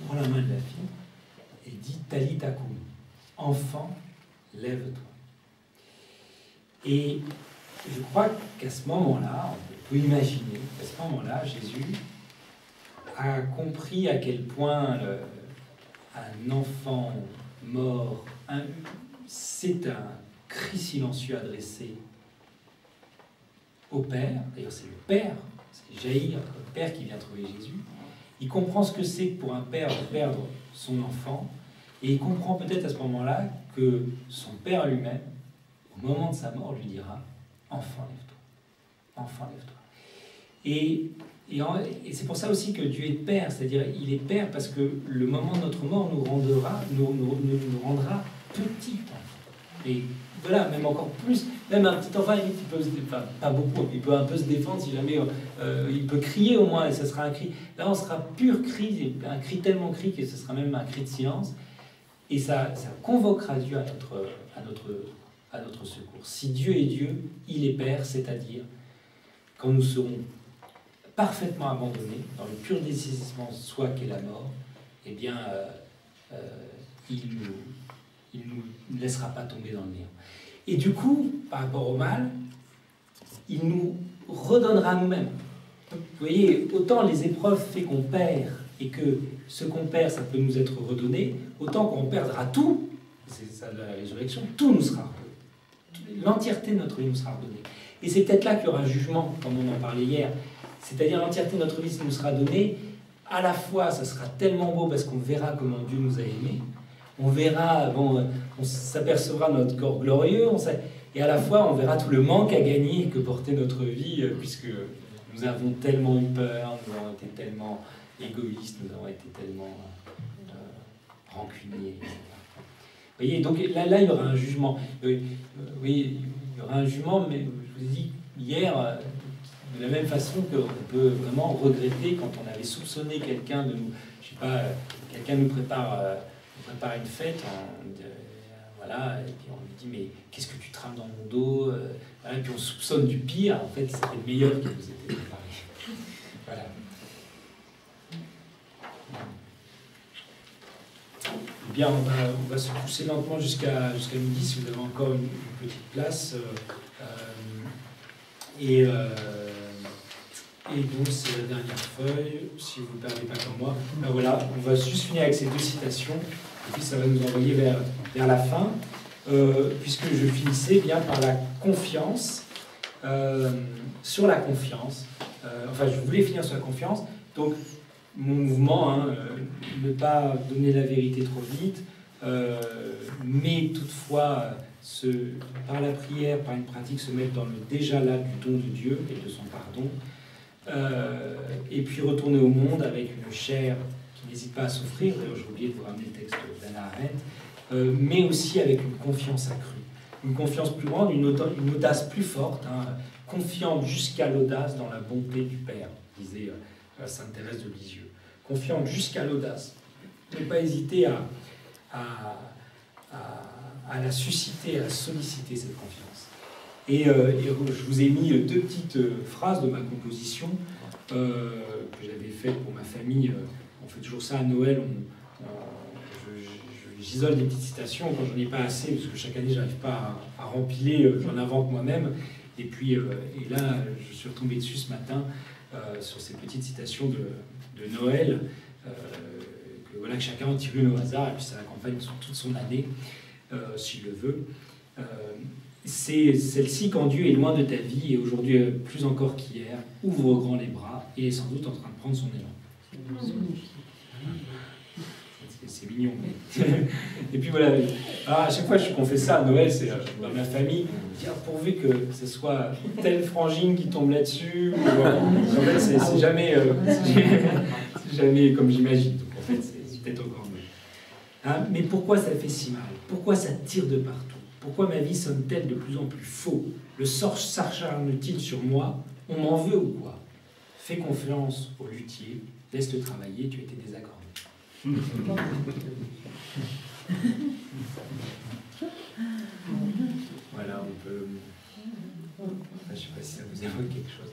prend la main de la fille et dit Talita koum, enfant, lève-toi. Et je crois qu'à ce moment-là, on peut imaginer qu'à ce moment-là, Jésus a compris à quel point un enfant mort, c'est un cri silencieux adressé au Père. D'ailleurs, c'est le Père, c'est Jaïr, le Père qui vient trouver Jésus. Il comprend ce que c'est que pour un père de perdre son enfant, et il comprend peut-être à ce moment-là que son Père lui-même, au moment de sa mort, lui dira « Enfant, lève-toi. Enfant, lève-toi. » Et c'est pour ça aussi que Dieu est Père, c'est-à-dire il est Père parce que le moment de notre mort nous rendra petits. Et voilà, même encore plus, même un petit enfant, il peut pas beaucoup, il peut un peu se défendre si jamais il peut crier au moins, et ça sera un cri. Là, on sera pur cri, un cri tellement cri que ce sera même un cri de silence, et ça convoquera Dieu à notre secours. Si Dieu est Dieu, il est Père, c'est-à-dire quand nous serons parfaitement abandonnés dans le pur désistement soit qu'est la mort, eh bien, il ne nous laissera pas tomber dans le néant. Et du coup, par rapport au mal, il nous redonnera nous-mêmes. Vous voyez, autant les épreuves fait qu'on perd, et que ce qu'on perd, ça peut nous être redonné, autant qu'on perdra tout, c'est ça de la résurrection, tout nous sera redonné. L'entièreté de notre vie nous sera redonnée. Et c'est peut-être là qu'il y aura un jugement, comme on en parlait hier, c'est-à-dire l'entièreté de notre vie nous sera donnée, à la fois ça sera tellement beau parce qu'on verra comment Dieu nous a aimés, on verra, on s'apercevra de notre corps glorieux, et à la fois on verra tout le manque à gagner que portait notre vie, puisque nous avons tellement eu peur, nous avons été tellement égoïstes, nous avons été tellement rancuniers. Vous voyez, donc là il y aura un jugement. Oui, il y aura un jugement, mais je vous ai dit hier, de la même façon qu'on peut vraiment regretter quand on avait soupçonné quelqu'un de nous, je sais pas, quelqu'un nous prépare une fête, voilà, et puis on lui dit mais qu'est-ce que tu trames dans mon dos, voilà, et puis on soupçonne du pire, en fait c'était le meilleur qui nous était préparé. Voilà. Eh bien, on va se pousser lentement jusqu'à midi si vous avez encore une petite place. Et donc, c'est la dernière feuille, si vous ne perdez pas comme moi. Ben voilà, on va juste finir avec ces deux citations, et puis ça va nous envoyer vers la fin, puisque je finissais bien par la confiance, sur la confiance. Enfin, je voulais finir sur la confiance, donc mon mouvement, ne pas donner la vérité trop vite, mais toutefois, par la prière, par une pratique, se mettre dans le déjà là du don de Dieu et de son pardon. Et puis retourner au monde avec une chair qui n'hésite pas à souffrir. D'ailleurs, j'ai oublié de vous ramener le texte d'Hannah Arendt, mais aussi avec une confiance accrue, une confiance plus grande, une audace plus forte, confiante jusqu'à l'audace dans la bonté du Père, disait Sainte Thérèse de Lisieux. Confiante jusqu'à l'audace, ne pas hésiter à la susciter, à la solliciter, cette confiance. Et je vous ai mis deux petites phrases de ma composition que j'avais faites pour ma famille. On fait toujours ça à Noël. J'isole des petites citations quand j'en ai pas assez, parce que chaque année, j'arrive pas à rempiler, j'en invente moi-même. Et puis, et là, je suis retombé dessus ce matin sur ces petites citations de Noël, que chacun en tire une au hasard, et puis ça accompagne toute son année, s'il le veut. C'est celle-ci: quand Dieu est loin de ta vie, et aujourd'hui plus encore qu'hier, ouvre grand les bras, et est sans doute en train de prendre son élan. C'est mignon. Et puis voilà, alors à chaque fois qu'on fait ça à Noël, c'est dans ma famille, pourvu que ce soit telle frangine qui tombe là-dessus, en fait c'est jamais comme j'imagine, donc en fait c'est peut-être encore mieux. Mais pourquoi ça fait si mal? Pourquoi ça tire de partout? Pourquoi ma vie sonne-t-elle de plus en plus faux? Le sort s'acharne-t-il sur moi? On m'en veut ou quoi? Fais confiance au luthier, laisse-le travailler, tu étais désaccordé. Voilà, on peut... Je ne sais pas si ça vous évoque quelque chose.